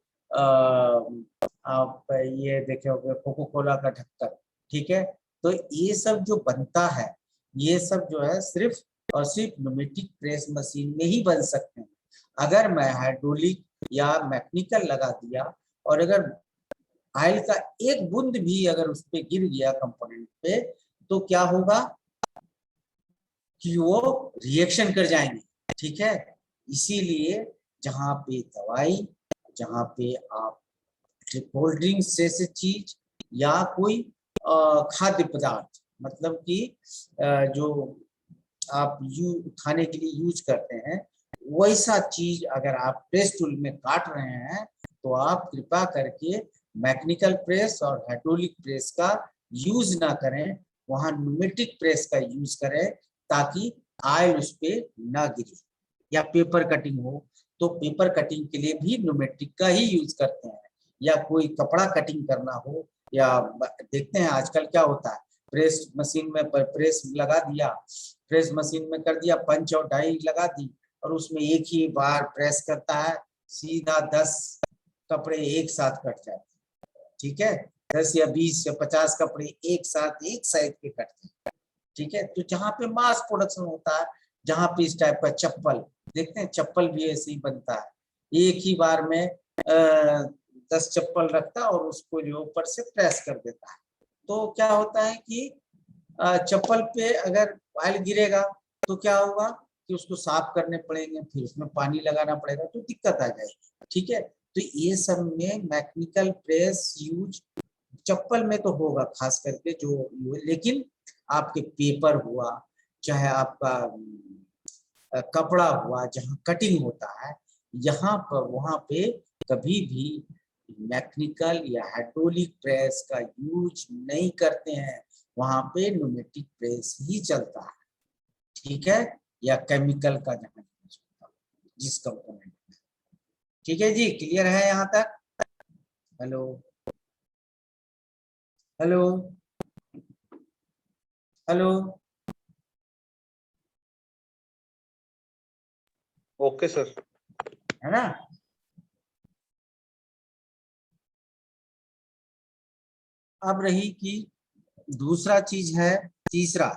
आप ये देखे होंगे कोको कोला का ढक्कन, ठीक है। तो ये सब जो बनता है, ये सब जो है सिर्फ और सिर्फ न्यूमेटिक प्रेस मशीन में ही बन सकते हैं। अगर मैं हाइड्रोलिक या मैकेनिकल लगा दिया और अगर ऑयल का एक बूंद भी अगर उस पे गिर गया कंपोनेंट पे, तो क्या होगा कि वो रिएक्शन कर जाएंगे, ठीक है। इसीलिए जहां पे दवाई, जहां पे आप कोल्ड ड्रिंक जैसे चीज या कोई खाद्य पदार्थ, मतलब कि जो आप खाने के लिए यूज करते हैं, वैसा चीज अगर आप प्रेस टूल में काट रहे हैं तो आप कृपा करके मैकेनिकल प्रेस और हाइड्रोलिक प्रेस का यूज ना करें, वहां न्यूमेटिक प्रेस का यूज करें, ताकि ऑयल उस पर ना गिरे। या पेपर कटिंग हो तो पेपर कटिंग के लिए भी न्यूमेटिक का ही यूज करते हैं, या कोई कपड़ा कटिंग करना हो, या देखते हैं आजकल क्या होता है, प्रेस मशीन में प्रेस लगा दिया, प्रेस मशीन में कर दिया, पंच और डाई लगा दी, और उसमें एक ही बार प्रेस करता है, सीधा 10 कपड़े एक साथ कट जाते हैं। ठीक है, 10 या 20 या 50 कपड़े एक साथ एक साइड के कटते हैं। ठीक है, तो जहाँ पे मास प्रोडक्शन होता है, जहाँ पे इस टाइप का चप्पल देखते हैं, चप्पल भी ऐसे ही बनता है, एक ही बार में 10 चप्पल रखता है और उसको जो ऊपर से प्रेस कर देता है। तो क्या होता है कि चप्पल पे अगर ऑयल गिरेगा तो क्या होगा कि उसको साफ करने पड़ेंगे, फिर उसमें पानी लगाना पड़ेगा, तो दिक्कत आ जाएगी। ठीक है, तो ये सब में मैकेनिकल प्रेस यूज चप्पल में तो होगा खास करके जो, लेकिन आपके पेपर हुआ, चाहे आपका कपड़ा हुआ, जहाँ कटिंग होता है, यहाँ पर वहां पे कभी भी मैकेनिकल या हाइड्रोलिक प्रेस का यूज नहीं करते हैं, वहां पे न्यूमेटिक प्रेस ही चलता है। ठीक है, या केमिकल का जहाँ यूज होता है, जिस कंपोनेंट में। ठीक है जी, क्लियर है यहाँ तक? Hello hello hello, okay sir. है ना? अब रही कि दूसरा चीज है, तीसरा,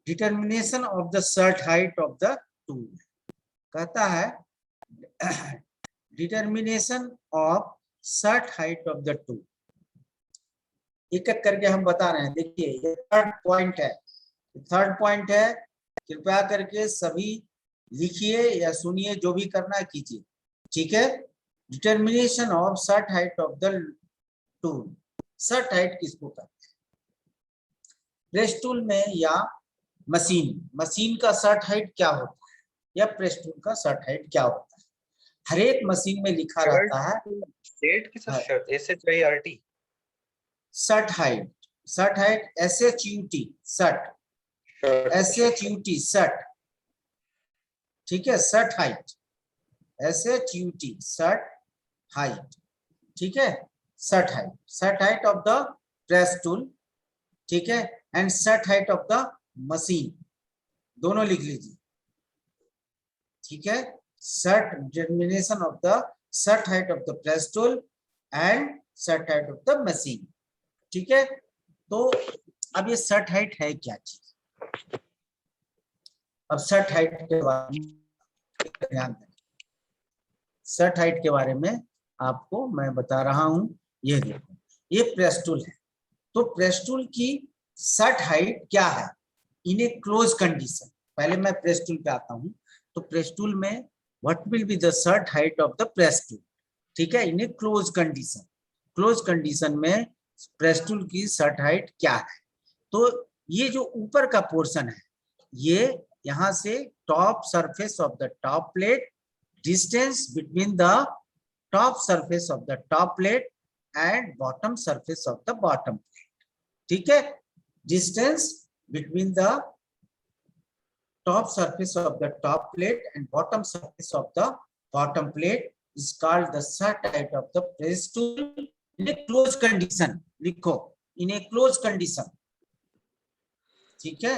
determination of the shut height of the tool. कहता है determination of shut height of the tool. एक एक करके हम बता रहे हैं। देखिए ये थर्ड पॉइंट है, थर्ड पॉइंट है, कृपया करके सभी लिखिए या सुनिए, जो भी करना है कीजिए। ठीक है, determination of shut height of the tool. Shut height किसको कहते हैं? प्रेस टूल में या मशीन का सर्ट हाइट क्या होता है, या प्रेस टूल का सर्ट हाइट क्या होता है? हर एक मशीन में लिखा रहता है स्टेट की sir, shirt SHIRT shirt height, shirt height SHUT, shirt SHUT, shirt. ठीक है, shirt height SHUT, shirt height. ठीक है, shirt height of the press tool. ठीक है, and shirt height of the machine, दोनों लिख लीजिए। ठीक है, shirt determination of the shut height of the press tool and shirt height of the machine. ठीक है, तो अब ये सर्ट हाइट है क्या चीज? अब सर्ट हाइट के बारे में ध्यान दें, सर्ट हाइट के बारे में आपको मैं बता रहा हूं। ये देखो, ये प्रेस टूल है, तो प्रेस टूल की सर्ट हाइट क्या है इन ए क्लोज कंडीशन। पहले मैं प्रेस टूल पे आता हूं, तो प्रेस टूल में what will be the shut height of the press tool. ठीक है, in a close condition, close condition में प्रेस टूल की सर्ट हाइट क्या है? तो ये जो ऊपर का पोर्शन है, ये यहां से top surface of the top plate, distance between the top surface of the top plate and bottom surface of the bottom plate. ठीक है, distance between the top surface of the top plate and bottom surface of the bottom plate is called the surface height of the press tool in a closed condition. लिखो, in a closed condition. ठीक है,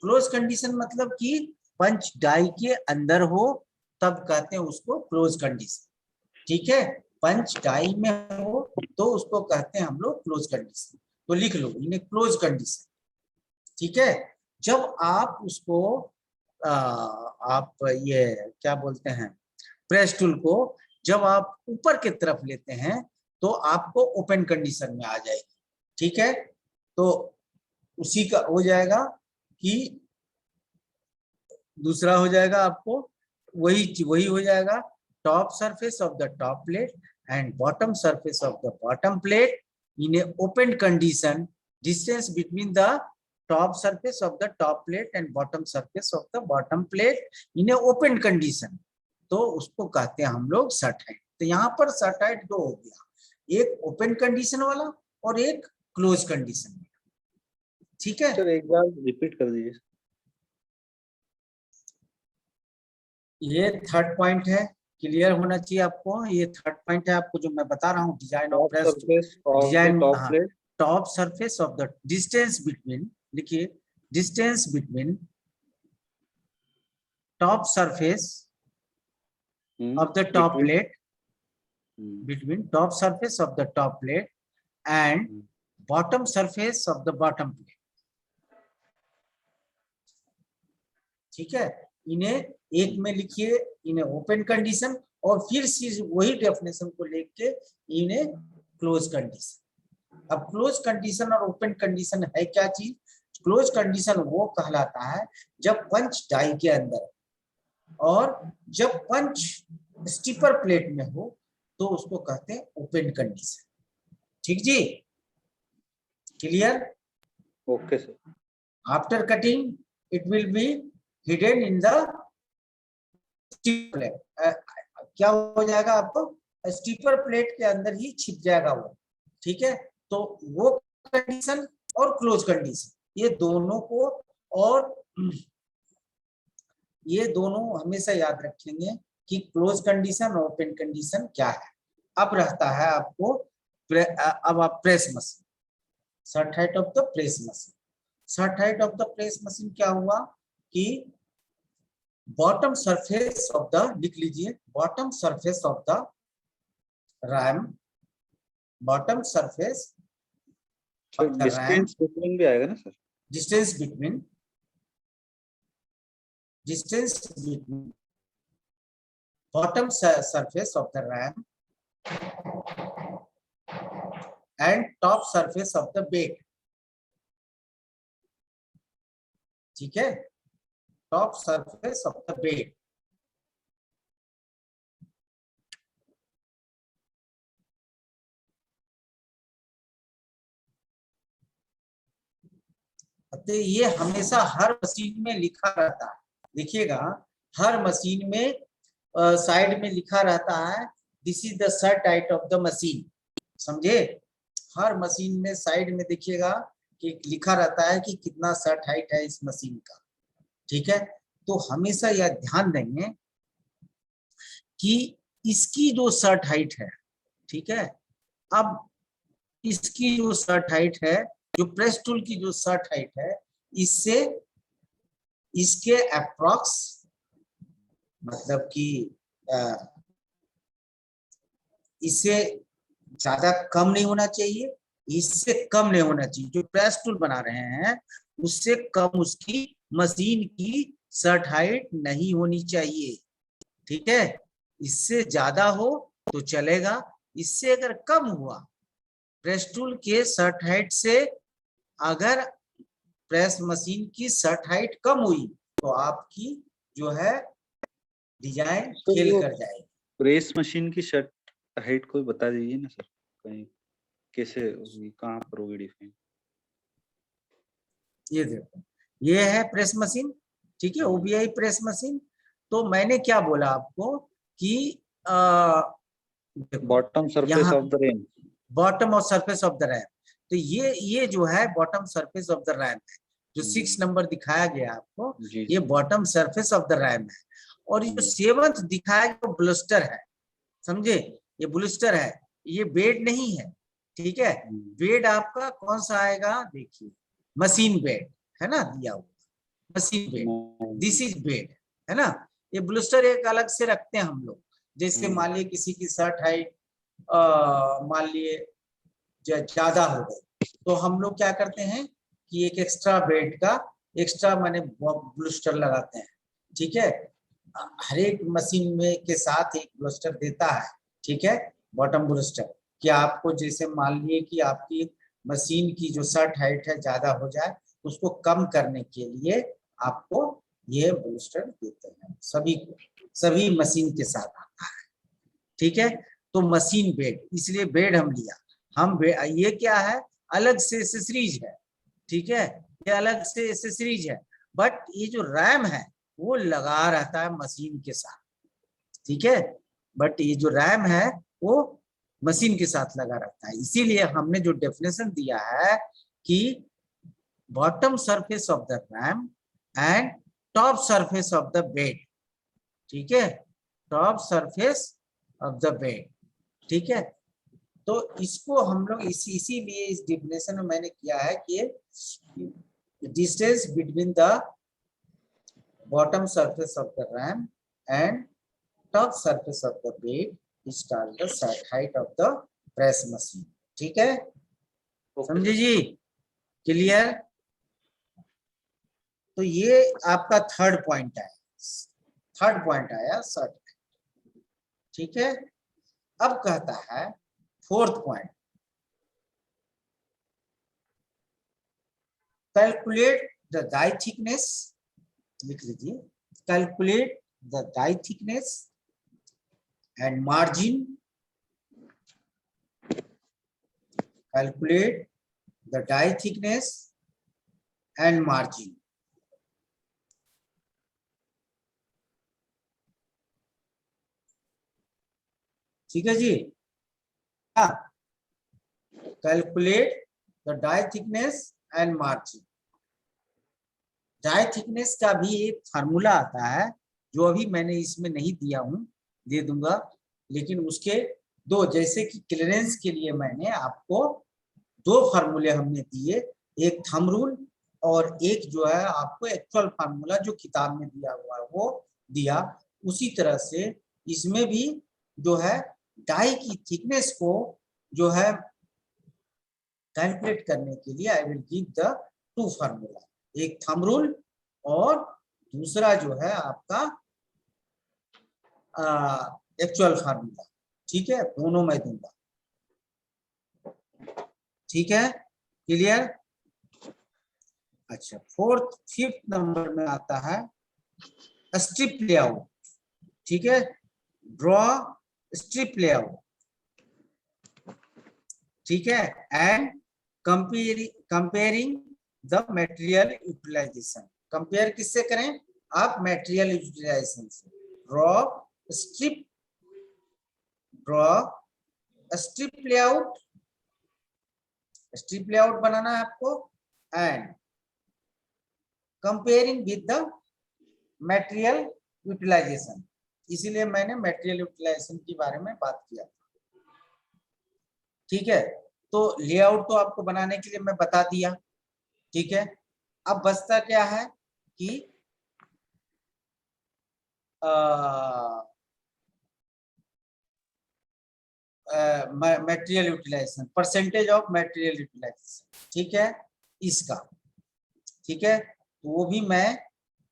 close condition मतलब कि पंच die के अंदर हो तब कहते हैं उसको क्लोज कंडीशन। ठीक है, पंच डाई में हो तो उसको कहते हैं हम लोग क्लोज कंडीशन। तो लिख लो, इन ए क्लोज कंडीशन। ठीक है, जब आप उसको आप ये क्या बोलते हैं, प्रेस टूल को जब आप ऊपर की तरफ लेते हैं तो आपको ओपन कंडीशन में आ जाएगी। ठीक है, तो उसी का हो जाएगा कि दूसरा हो जाएगा, आपको वही हो जाएगा, top surface of the top plate and bottom surface of the bottom plate in A open condition distance between the top surface of the top plate and bottom surface of the bottom plate in a open condition, तो उसको कहते हैं हम लोग सट height. तो यहाँ पर सट हाइट दो हो गया, एक ओपन कंडीशन वाला और एक क्लोज कंडीशन वाला, ठीक है। सर एक बार रिपीट कर दीजिए। ये थर्ड पॉइंट है, क्लियर होना चाहिए आपको। ये थर्ड पॉइंट है आपको जो मैं बता रहा हूँ, design of press, design top surface of the distance between, लिखिए distance between top surface of the top plate, between top surface of the top plate and bottom surface of the bottom plate, ठीक है। इन्हें एक में लिखिए, इन्हें open condition, और फिर वही डेफिनेशन को लेके इन्हें क्लोज कंडीशन। अब क्लोज कंडीशन और ओपन कंडीशन है क्या चीज? क्लोज कंडीशन वो कहलाता है जब पंच डाई के अंदर और जब पंच स्टीपर प्लेट में हो तो उसको कहते हैं ओपन कंडीशन, ठीक जी, clear? Okay sir. After cutting it will be hidden in the stripper plate, क्या हो जाएगा आपको? स्टीपर प्लेट के अंदर ही छिप जाएगा वो, ठीक है। तो वो कंडीशन और क्लोज कंडीशन, ये दोनों को, और ये दोनों हमेशा याद रखेंगे कि क्लोज कंडीशन और ओपन कंडीशन क्या है। अब रहता है आपको अब आप press machine, shut height of the press machine. Shut height of the press machine क्या हुआ कि बॉटम सरफेस ऑफ द, लिख लीजिए, bottom surface of the ram, bottom surface distance between भी आएगा ना sir? Distance between bottom surface of the RAM and top surface of the bed, ठीक है, top surface of the bed। तो ये हमेशा हर मशीन में लिखा रहता है, देखिएगा हर मशीन में साइड में लिखा रहता है दिस इज द सट हाइट ऑफ द मशीन, समझे? हर मशीन में साइड में देखिएगा कि लिखा रहता है कि कितना सट हाइट है इस मशीन का, ठीक है। तो हमेशा यह ध्यान देंगे कि इसकी जो सट हाइट है, ठीक है, अब इसकी जो सट हाइट है, जो प्रेस टूल की जो सट हाइट है, इससे इसके अप्रॉक्स, मतलब कि इससे ज्यादा कम नहीं होना चाहिए, इससे कम नहीं होना चाहिए। जो प्रेस टूल बना रहे हैं उससे कम उसकी मशीन की सट हाइट नहीं होनी चाहिए, ठीक है। इससे ज्यादा हो तो चलेगा, इससे अगर कम हुआ, प्रेस टूल के सट हाइट से अगर प्रेस मशीन की सट हाइट कम हुई तो आपकी जो है डिजाइन फेल कर जाएगी। प्रेस मशीन की सट हाइट को बता दीजिए ना सर, कहीं कैसे होगी, कहाँ पर होगी डिफाइन? ये देखो, ये है प्रेस मशीन, ठीक है, ओबीआई प्रेस मशीन। तो मैंने क्या बोला आपको कि bottom surface of the ram, bottom और सरफेस ऑफ द रैम। तो ये जो है bottom surface of the RAM है, जो 6 नंबर दिखाया गया आपको, ये bottom surface of the RAM है। और ये जो 7th दिखाया जो ब्लस्टर है, समझे, ये ब्लस्टर है, ये बेड नहीं है, ठीक है। बेड आपका कौन सा आएगा, देखिए मशीन बेड है ना, दिया हुआ machine bed, this is bed, है ना। ये ब्लस्टर एक अलग से रखते हैं हम लोग, जैसे मान लिए किसी की सट हाइट मान लिए ज्यादा हो गई, तो हम लोग क्या करते हैं कि एक एक्स्ट्रा बेड का एक्स्ट्रा माने ब्लस्टर लगाते हैं, ठीक है। हर एक मशीन में के साथ एक ब्लस्टर देता है, ठीक है, बॉटम ब्लस्टर, कि आपको जैसे मान लिए कि आपकी मशीन की जो सट हाइट है ज्यादा हो जाए, उसको कम करने के लिए आपको ये ब्लस्टर देते हैं, सभी मशीन के साथ आता है, ठीक है। तो मशीन बेड, इसलिए बेड हम लिया, हम ये क्या है, अलग से एसेसरीज है, ठीक है, ये अलग से एसेसरीज है, बट ये जो रैम है वो लगा रहता है मशीन के साथ, ठीक है, बट ये जो रैम है वो मशीन के साथ लगा रहता है। इसीलिए हमने जो डेफिनेशन दिया है कि bottom surface of the ram and top surface of the bed, ठीक है, top surface of the bed, ठीक है। तो इसको हम लोग इसीलिए इस डेफिनेशन में मैंने किया है कि distance between the bottom surface of the ram and top surface of the bed is called the set height of the press machine, ठीक है, समझे जी, क्लियर। तो ये आपका थर्ड पॉइंट है, थर्ड पॉइंट आया सेट, ठीक है। अब कहता है fourth point, calculate the die thickness, लिख लीजिए, calculate the die thickness and margin, calculate the die thickness and margin, ठीक है जी। हाँ, calculate the die thickness and margin. Die thickness का भी एक फार्मूला आता है जो अभी मैंने इसमें नहीं दिया हूं, दे दूंगा, लेकिन उसके दो, जैसे कि क्लियरेंस के लिए मैंने आपको दो फार्मूले हमने दिए, एक थंब रूल और एक जो है आपको एक्चुअल फार्मूला जो किताब में दिया हुआ है वो दिया। उसी तरह से इसमें भी जो है डाई की थिकनेस को जो है कैलकुलेट करने के लिए I will give the two formula, एक थंब रूल और दूसरा जो है आपका एक्चुअल फार्मूला, ठीक है, दोनों मैं दूंगा, ठीक है, क्लियर। अच्छा, फिफ्थ नंबर में आता है स्ट्रिप लेआउट, ठीक है, ड्रॉ स्ट्रिप लेआउट, ठीक है, and comparing the material utilization. Compare किससे करें आप? मटेरियल यूटिलाइजेशन से। Draw strip layout, strip layout बनाना है आपको, and comparing with the material utilization. इसीलिए मैंने मटेरियल यूटिलाइजेशन के बारे में बात किया, ठीक है। तो लेआउट तो आपको बनाने के लिए मैं बता दिया, ठीक है। अब बचता क्या है कि material utilization, percentage of material utilization, ठीक है, इसका, ठीक है, तो वो भी मैं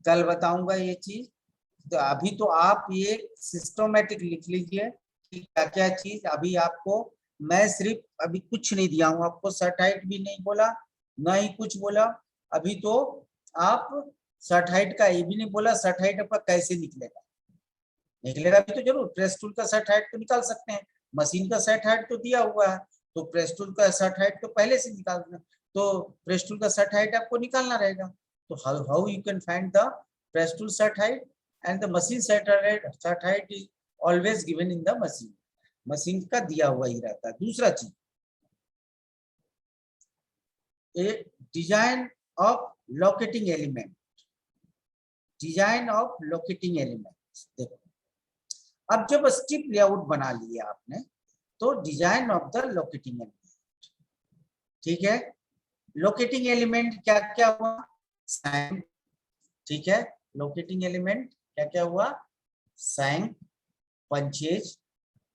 कल बताऊंगा ये चीज। तो अभी तो आप ये सिस्टमैटिक लिख लीजिए कि क्या क्या चीज अभी आपको, मैं सिर्फ अभी कुछ नहीं दिया हूँ आपको, सेट हाइट भी नहीं बोला, ना ही कुछ बोला अभी, तो आप सेट हाइट का ये भी नहीं बोला, सेट हाइट आपका कैसे निकलेगा, निकलेगा भी तो जरूर, प्रेस टूल का सेट हाइट तो निकाल सकते हैं, मशीन का सेट हाइट तो दिया हुआ है, तो प्रेस टूल का सेट हाइट तो पहले से निकालना, तो प्रेस टूल का सेट हाइट आपको निकालना रहेगा। तो how you can find the press tool set height and the machine set height is always given in the machine, machine का दिया हुआ ही रहता है। दूसरा चीज, a design of locating element, design of locating element. देखो, अब जब स्ट्रिप लेआउट बना लिया आपने, तो design of the locating element, ठीक है। लोकेटिंग एलिमेंट क्या क्या हुआ? सैंक, ठीक है, लोकेटिंग एलिमेंट क्या क्या हुआ? सैंक, पंचेज,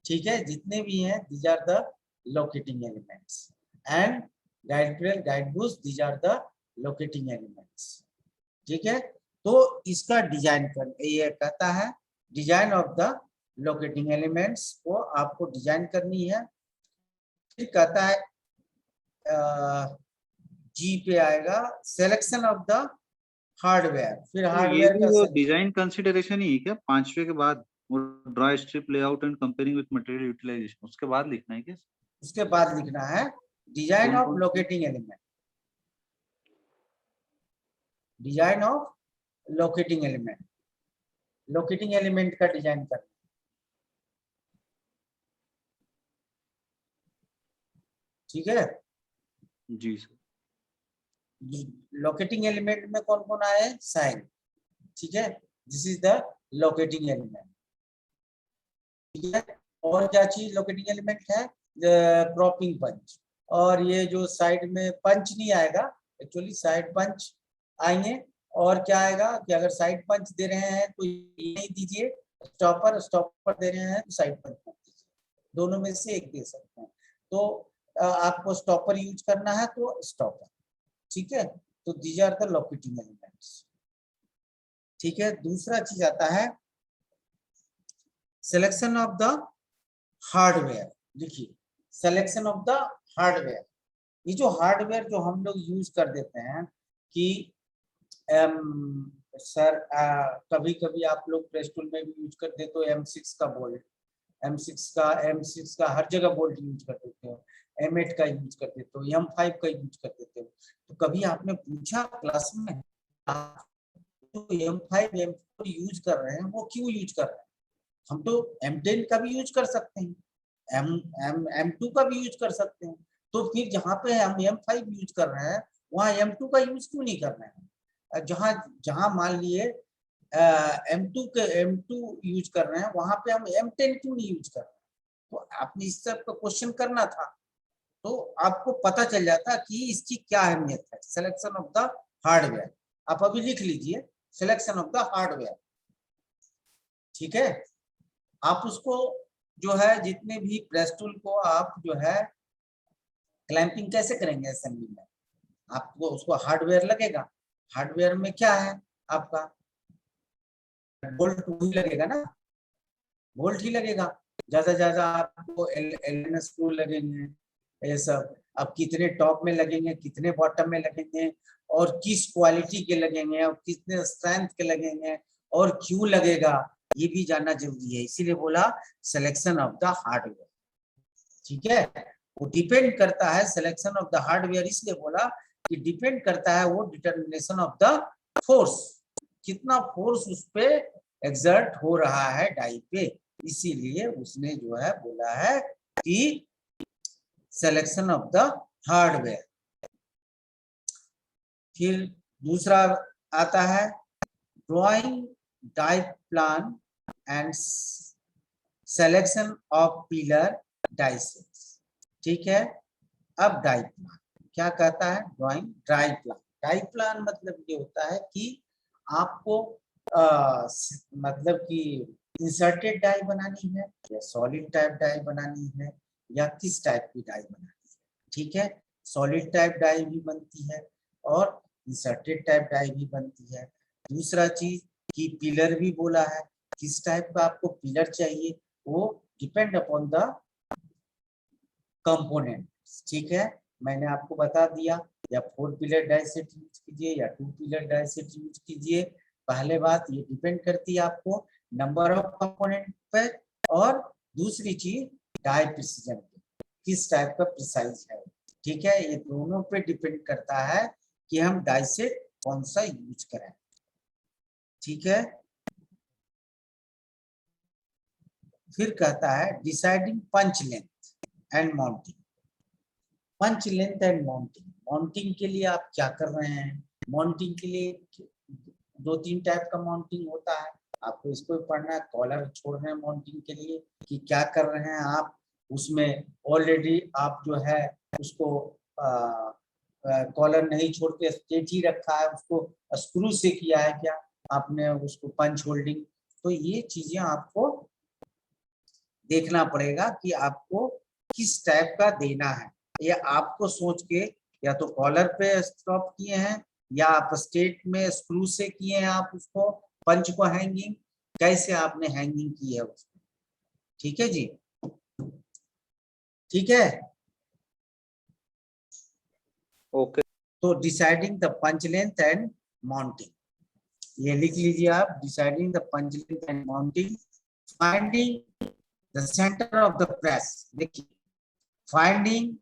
ठीक है, जितने भी हैं these are the locating elements, and guide rail, guide bush, these are the locating elements, ठीक है। तो इसका डिजाइन कर, ये कहता है design of the locating elements को आपको डिजाइन करनी है। फिर कहता है जी पे आएगा सिलेक्शन ऑफ द हार्डवेयर, फिर तो ये हार्डवेयर भी का वो डिजाइन कंसिडरेशन ही है क्या? पांचवे के बाद draw strip layout and comparing with material utilization, उसके बाद लिखना है क्या? उसके बाद लिखना है डिजाइन ऑफ कौन-कौन सी? Locating element, design of locating element, locating element का डिजाइन करना। ठीक है, जी सर। लोकेटिंग एलिमेंट में कौन कौन आए, साइन। ठीक है, this is the locating element. ठीक है, और क्या चीज लोकेटिंग एलिमेंट है, क्रॉपिंग पंच। और ये जो साइड में पंच नहीं आएगा, एक्चुअली साइड पंच आएंगे। और क्या आएगा कि अगर साइड पंच दे रहे हैं तो ये नहीं दीजिए, स्टॉपर, स्टॉपर दे रहे हैं तो साइड पंच मत दीजिए, दोनों में से एक दे सकते हैं। तो आपको स्टॉपर यूज करना है तो स्टॉपर। ठीक है, तो these are the locating elements. ठीक है, दूसरा चीज आता है सिलेक्शन ऑफ द हार्डवेयर। देखिए, सिलेक्शन ऑफ द हार्डवेयर, ये जो हार्डवेयर जो हम लोग यूज कर देते हैं कि सर कभी कभी आप लोग प्ले स्टोर में भी यूज कर देते हो M6 का बोल्ट, M6 का हर जगह बोल्ट यूज कर देते हो, M8 का यूज कर देते हो, M5 का यूज कर देते हो। तो कभी आपने पूछा क्लास में आप तो M5 M4 यूज कर रहे हैं वो क्यों यूज कर रहे हैं? हम तो M10 का भी यूज कर सकते हैं, M2 का भी यूज कर सकते हैं। तो फिर जहाँ पे हम M5 यूज कर रहे हैं वहाँ M2 का यूज क्यों नहीं कर रहे हैं? जहाँ जहाँ मान लिए M2 यूज कर रहे हैं वहां पे हम M10 क्यों नहीं यूज कर रहे हैं? तो आपने इस सब का क्वेश्चन करना था, तो आपको पता चल जाता कि इसकी क्या अहमियत है। सिलेक्शन ऑफ द हार्डवेयर, आप अभी लिख लीजिए, सिलेक्शन ऑफ द हार्डवेयर। ठीक है, आप उसको जो है जितने भी प्रेस टूल को आप जो है क्लैंपिंग कैसे करेंगे असेंबली में, आपको उसको हार्डवेयर लगेगा। हार्डवेयर में क्या है आपका, बोल्ट ही लगेगा ना, बोल्ट ही लगेगा। ज्यादा ज्यादा आपको एल स्क्रू लगेंगे, ये सब अब कितने टॉप में लगेंगे, कितने बॉटम में लगेंगे, और किस क्वालिटी के लगेंगे, और कितने स्ट्रेंथ के लगेंगे, और क्यों लगेगा, ये भी जानना जरूरी है। इसीलिए बोला सिलेक्शन ऑफ द हार्डवेयर। ठीक है, वो डिपेंड करता है, सिलेक्शन ऑफ द हार्डवेयर इसलिए बोला कि डिपेंड करता है वो डिटर्मिनेशन ऑफ द फोर्स, कितना फोर्स उस पे एक्सर्ट हो रहा है डाई पे, इसीलिए उसने जो है बोला है कि सिलेक्शन ऑफ द हार्डवेयर। फिर दूसरा आता है drawing die plan and selection of pillar die sets. ठीक है, अब डाई प्लान क्या कहता है, drawing die plan. Die plan मतलब ये होता है कि आपको मतलब कि इंसर्टेड डाई बनानी है या सॉलिड टाइप डाई बनानी है या किस टाइप की डाई बनानी है। ठीक है, सॉलिड टाइप डाई भी बनती है और इंसर्टेड टाइप डाई भी बनती है। दूसरा चीज कि पिलर भी बोला है, किस टाइप का आपको पिलर चाहिए वो डिपेंड अपॉन द कंपोनेंट। ठीक है, मैंने आपको बता दिया, या 4 पिलर डाई सेट यूज कीजिए या 2 पिलर डाई सेट यूज कीजिए। पहले बात ये डिपेंड करती है आपको नंबर ऑफ कंपोनेंट पे, और दूसरी चीज डाई प्रिसीजन पे, किस टाइप का प्रिसाइज है। ठीक है, ये दोनों पे डिपेंड करता है कि हम डाई सेट कौन सा यूज करें। ठीक है, फिर कहता है deciding punch length and mounting. Punch length and mounting, mounting के लिए आप क्या कर रहे हैं, माउंटिंग के लिए 2-3 टाइप का माउंटिंग होता है, आपको इसको पढ़ना है। कॉलर छोड़ रहे हैं माउंटिंग के लिए कि क्या कर रहे हैं आप, उसमें ऑलरेडी आप जो है उसको कॉलर नहीं छोड़ के स्ट्रेट ही रखा है, उसको स्क्रू से किया है क्या आपने, उसको पंच होल्डिंग। तो ये चीजें आपको देखना पड़ेगा कि आपको किस टाइप का देना है, या आपको सोच के या तो कॉलर पे स्टॉप किए हैं या आप स्ट्रेट में स्क्रू से किए हैं, आप उसको पंच को हैंगिंग कैसे आपने हैंगिंग की है उसको। ठीक है जी, ठीक है। ओके। तो deciding the punch length and mounting, ये लिख लीजिए आप, deciding the punch length and mounting, finding the centre of the press. देखिए, finding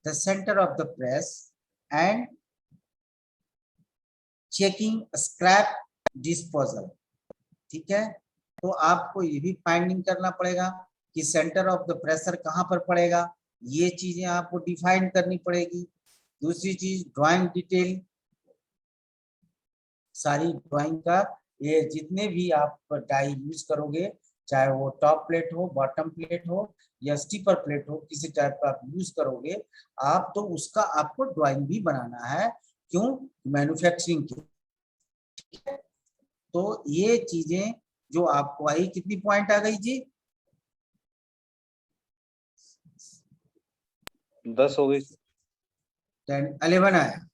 the center of the press and checking scrap disposal। ठीक है, तो आपको ये भी फाइंडिंग करना पड़ेगा कि सेंटर ऑफ द प्रेशर कहाँ पर पड़ेगा, ये चीजें आपको डिफाइन करनी पड़ेगी। दूसरी चीज ड्राइंग डिटेल, सारी ड्राइंग का ये जितने भी आप डाई यूज करोगे, चाहे वो टॉप प्लेट हो, बॉटम प्लेट हो या स्टीपर प्लेट हो, किसी टाइप का आप यूज करोगे आप, तो उसका आपको ड्राइंग भी बनाना है। क्यों? मैन्युफैक्चरिंग की। तो ये चीजें जो आपको आई, कितनी पॉइंट आ गई जी? 10 हो गई। 11 आया।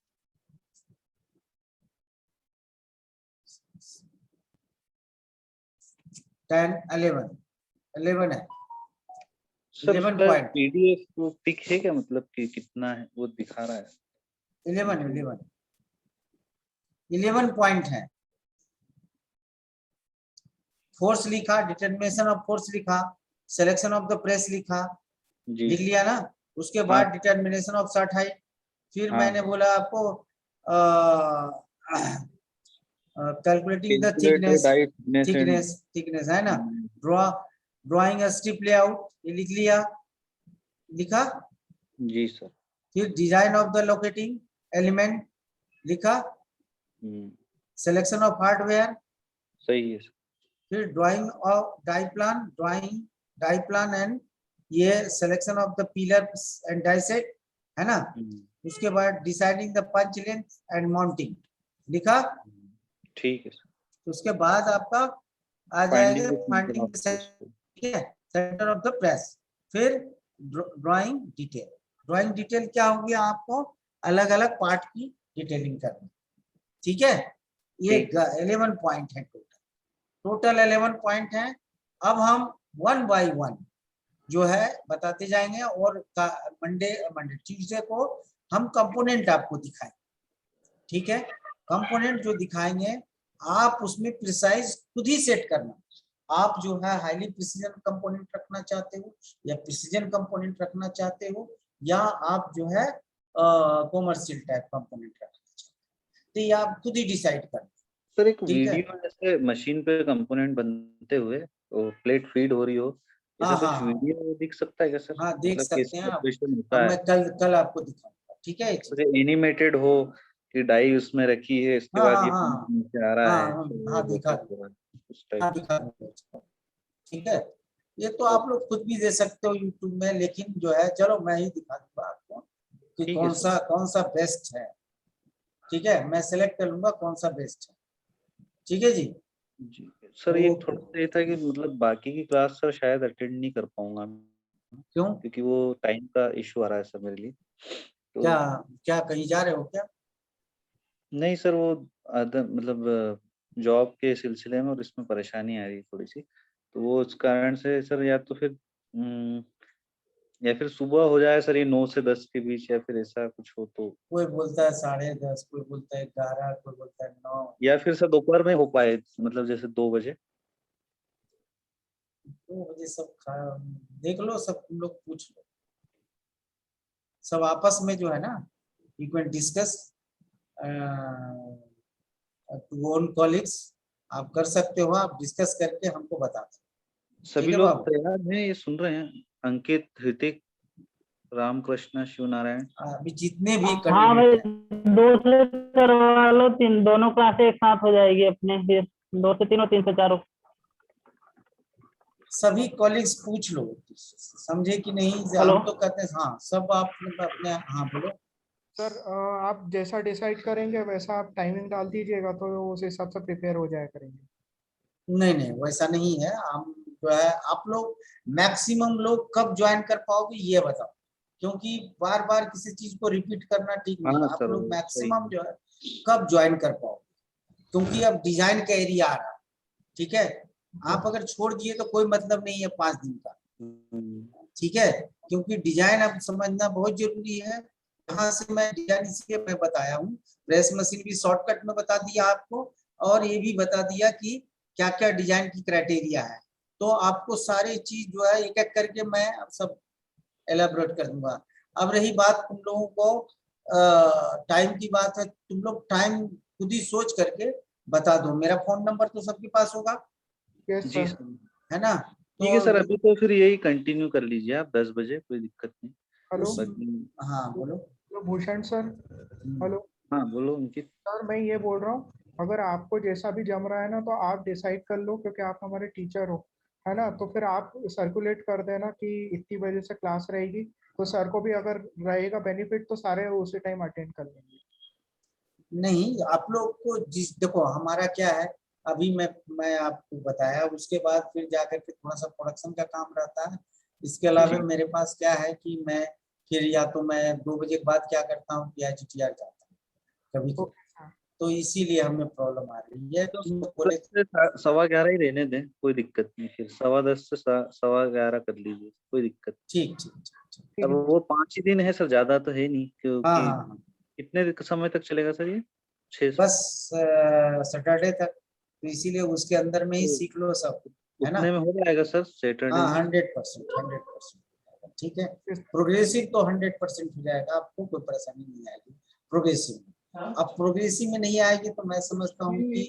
टेन 11 है। सर 11 उसका पॉइंट। पीडीएफ वो पिक है क्या, मतलब कि कितना है वो दिखा रहा है? 11 पॉइंट है। फोर्स लिखा, डिटरमिनेशन ऑफ फोर्स लिखा, सिलेक्शन ऑफ द प्रेस लिखा, जी लिख लिया ना। उसके हाँ बाद डिटरमिनेशन ऑफ शॉर्ट हाइट, फिर हाँ मैंने बोला आपको calculating the calculated height thickness and thickness है ना। ड्राइंग स्ट्रिप लेआउट, ये लिख लिया, लिखा। जी सर। फिर design of the locating element लिखा, सिलेक्शन ऑफ हार्डवेयर, सही है सर। फिर drawing of die plan and ये selection of the pillars and die set है ना। उसके बाद deciding the punch length and mounting लिखा। ठीक है सर। उसके बाद आपका आ जाएगा finding centre of the press, फिर ड्राइंग डिटेल। ड्राइंग डिटेल क्या होगी? आपको अलग अलग पार्ट की डिटेलिंग करनी। ठीक है, ये 11 पॉइंट है टोटल 11 पॉइंट है। अब हम 1 बाय 1 जो है बताते जाएंगे, और मंडे ट्यूसडे को हम कंपोनेंट आपको दिखाएंगे। ठीक है, कंपोनेंट जो दिखाएंगे आप उसमें प्रिसाइज खुद ही सेट करना। आप जो है हाईली प्रिसीजन कंपोनेंट रखना चाहते हो या प्रिसीजन कंपोनेंट रखना चाहते हो, या आप जो है कॉमर्शियल टाइप कंपोनेंट रखना चाहते हो, तो ये आप खुद ही डिसाइड करना। सर एक वीडियो जैसे मशीन पे कंपोनेंट बनते हुए तो प्लेट फीड हो रही हो, ऐसा कुछ वीडियो दिख सकता है क्या सर? हाँ देख सकते हैं आप। होता मैं कल आपको दिखाऊंगा। ठीक है, एनिमेटेड हो कि डाई उसमें रखी है, इसके बाद ये नीचे आ रहा है, दिखा। ठीक है, ये तो आप लोग खुद भी दे सकते हो यूट्यूब में, लेकिन जो है चलो मैं ही दिखा दूंगा आपको कि कौन सा बेस्ट है। ठीक है, मैं सेलेक्ट कर लूंगा कौन सा बेस्ट है। ठीक है जी। सर ये थोड़ा सा ये था कि मतलब बाकी की क्लास सर शायद अटेंड नहीं कर पाऊंगा। क्यों? क्योंकि वो टाइम का इशू आ रहा है सर मेरे लिए। तो क्या कहीं जा रहे हो क्या? नहीं सर, वो मतलब जॉब के सिलसिले में और इसमें परेशानी आ रही है थोड़ी सी, तो वो उस कारण से सर या तो फिर या फिर सुबह हो जाए सर, ये 9 से 10 के बीच, या फिर ऐसा कुछ हो तो। कोई बोलता है 10:30, कोई बोलता है 11, कोई बोलता है 9, या फिर सर दोपहर में हो पाए, मतलब जैसे 2 बजे। 2 बजे सब देख लो, सब तुम लोग पूछ लो, सब आपस में जो है ना, you can discuss to own colleagues, आप कर सकते हो, आप डिस्कस करके हमको बता दो। सभी लोग तैयार हैं, ये सुन रहे हैं? अंकित, ऋतिक, रामकृष्ण, शिव नारायण, अभी जितने भी हाँ भाई 2 से करवा लो, 3 दोनों क्लासें एक साथ हो जाएगी अपने, फिर 2 से 3 और 3 से 4। सभी कॉलीग्स पूछ लो, समझे कि नहीं? हम तो कहते हैं हाँ, सब आप अपने। हाँ बोलो सर। आप जैसा डिसाइड करेंगे वैसा आप टाइमिंग डाल दीजिएगा, तो उस हिसाब से प्रिपेयर हो जाया करेंगे। नहीं वैसा नहीं है। हम जो है, आप लोग मैक्सिमम लोग कब ज्वाइन कर पाओगे ये बताओ, क्योंकि बार बार किसी चीज को रिपीट करना ठीक नहीं है। आप लोग मैक्सिमम जो है कब ज्वाइन कर पाओगे, क्योंकि अब डिजाइन का एरिया आ रहा है। ठीक है, आप अगर छोड़ दिए तो कोई मतलब नहीं है 5 दिन का। ठीक है, क्योंकि डिजाइन अब समझना बहुत जरूरी है। यहाँ से मैं डिजाइन इसलिए मैं बताया हूँ, प्रेस मशीन भी शॉर्टकट में बता दिया आपको, और ये भी बता दिया कि क्या क्या डिजाइन की क्राइटेरिया है। तो आपको सारी चीज जो है एक एक करके मैं अब सब एलाबोरेट कर दूंगा। अब रही बात तुम लोगों को टाइम की बात है, तुम लोग टाइम खुद ही सोच करके बता दो। मेरा फोन नंबर तो सबके पास होगा, यस जी सर। सर। है ना? ठीक है तो सर, अभी तो फिर यही कंटिन्यू कर लीजिए आप 10 बजे, कोई दिक्कत नहीं। हेलो बाकी हाँ बोलो। Hello Bhushan sir. हेलो हाँ बोलो अंकित। सर, मैं ये बोल रहा हूँ, अगर आपको जैसा भी जम रहा है ना तो आप डिसाइड कर लो, क्योंकि आप हमारे टीचर हो, है ना? तो फिर आप सर्कुलेट कर देना कि इतनी बजे से क्लास रहेगी, तो सर को भी अगर रहेगा बेनिफिट तो सारे उसी टाइम अटेंड कर लेंगे। नहीं, आप लोग को जिस देखो हमारा क्या है, अभी मैं आपको बताया, उसके बाद फिर जाकर के थोड़ा सा प्रोडक्शन का काम रहता है। इसके अलावा मेरे पास क्या है कि मैं फिर या तो मैं 2 बजे के बाद क्या करता हूँ कि IGTR जाता हूँ कभी कभी, ओके सर। तो इसीलिए हमें प्रॉब्लम आ रही है। तो तुम लोग 10 बोले से 11:15 ही रहने दें, कोई दिक्कत नहीं। फिर 10:15 से 11:15 कर लीजिए, कोई दिक्कत ठीक ठीक ठीक ठीक। नहीं। अब वो 5 ही दिन है सर, ज्यादा तो है नहीं, हाँ क्योंकि हाँ हाँ, कितने समय तक चलेगा सर ये? 6 बस सैटरडे तक, तो इसीलिए उसके अंदर में ही तो सीख लो सब, है ना? उतने में हो जाएगा सर सैटरडे हाँ में? 100%, 100%। ठीक है, Yes, प्रोग्रेसिव तो 100% हो जाएगा, आपको कोई परेशानी नहीं आएगी प्रोग्रेसिव में। अब प्रोग्रेसिव में नहीं आएगी तो मैं समझता हूँ कि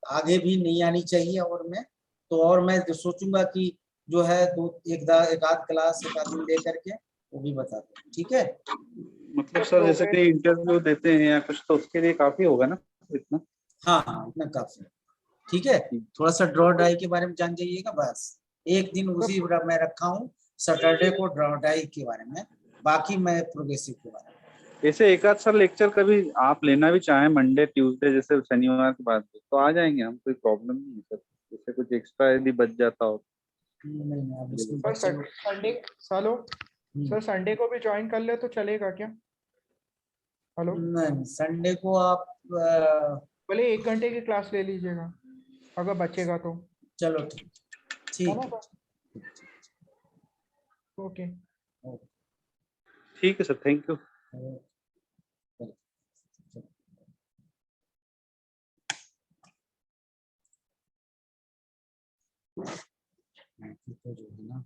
आगे भी नहीं आनी चाहिए। और मैं तो और मैं जो सोचूंगा कि जो है एक आध क्लास एक आध दिन ले करके वो भी बता दूँ, ठीक है? मतलब सर जैसे कि इंटरव्यू देते हैं या कुछ, तो उसके लिए काफी होगा ना इतना? हाँ हाँ, इतना काफी है। ठीक है, थोड़ा सा ड्रॉ डाई के बारे में जान जाइएगा बस। एक दिन उसी मैं रखा हूँ सैटरडे को ड्रॉ डाई के बारे में, बाकी मैं प्रोग्रेसिव के बारे में। ऐसे एक आध सर लेक्चर कभी आप लेना भी चाहें, मंडे ट्यूसडे जैसे शनिवार के बाद तो आ जाएंगे हम, कोई प्रॉब्लम नहीं है सर। जैसे कुछ एक्स्ट्रा यदि बच जाता हो। नहीं अब उसमें सर बच्चे लोग संडे, हेलो सर, संडे को भी ज्वाइन कर ले तो चलेगा क्या? हेलो, नहीं, संडे को आप भले 1 घंटे की क्लास ले लीजिएगा अगर बचेगा तो, चलो ठीक है ठीक ना है। सर? ओके। ठीक है सर, थैंक यू। तो जो है ना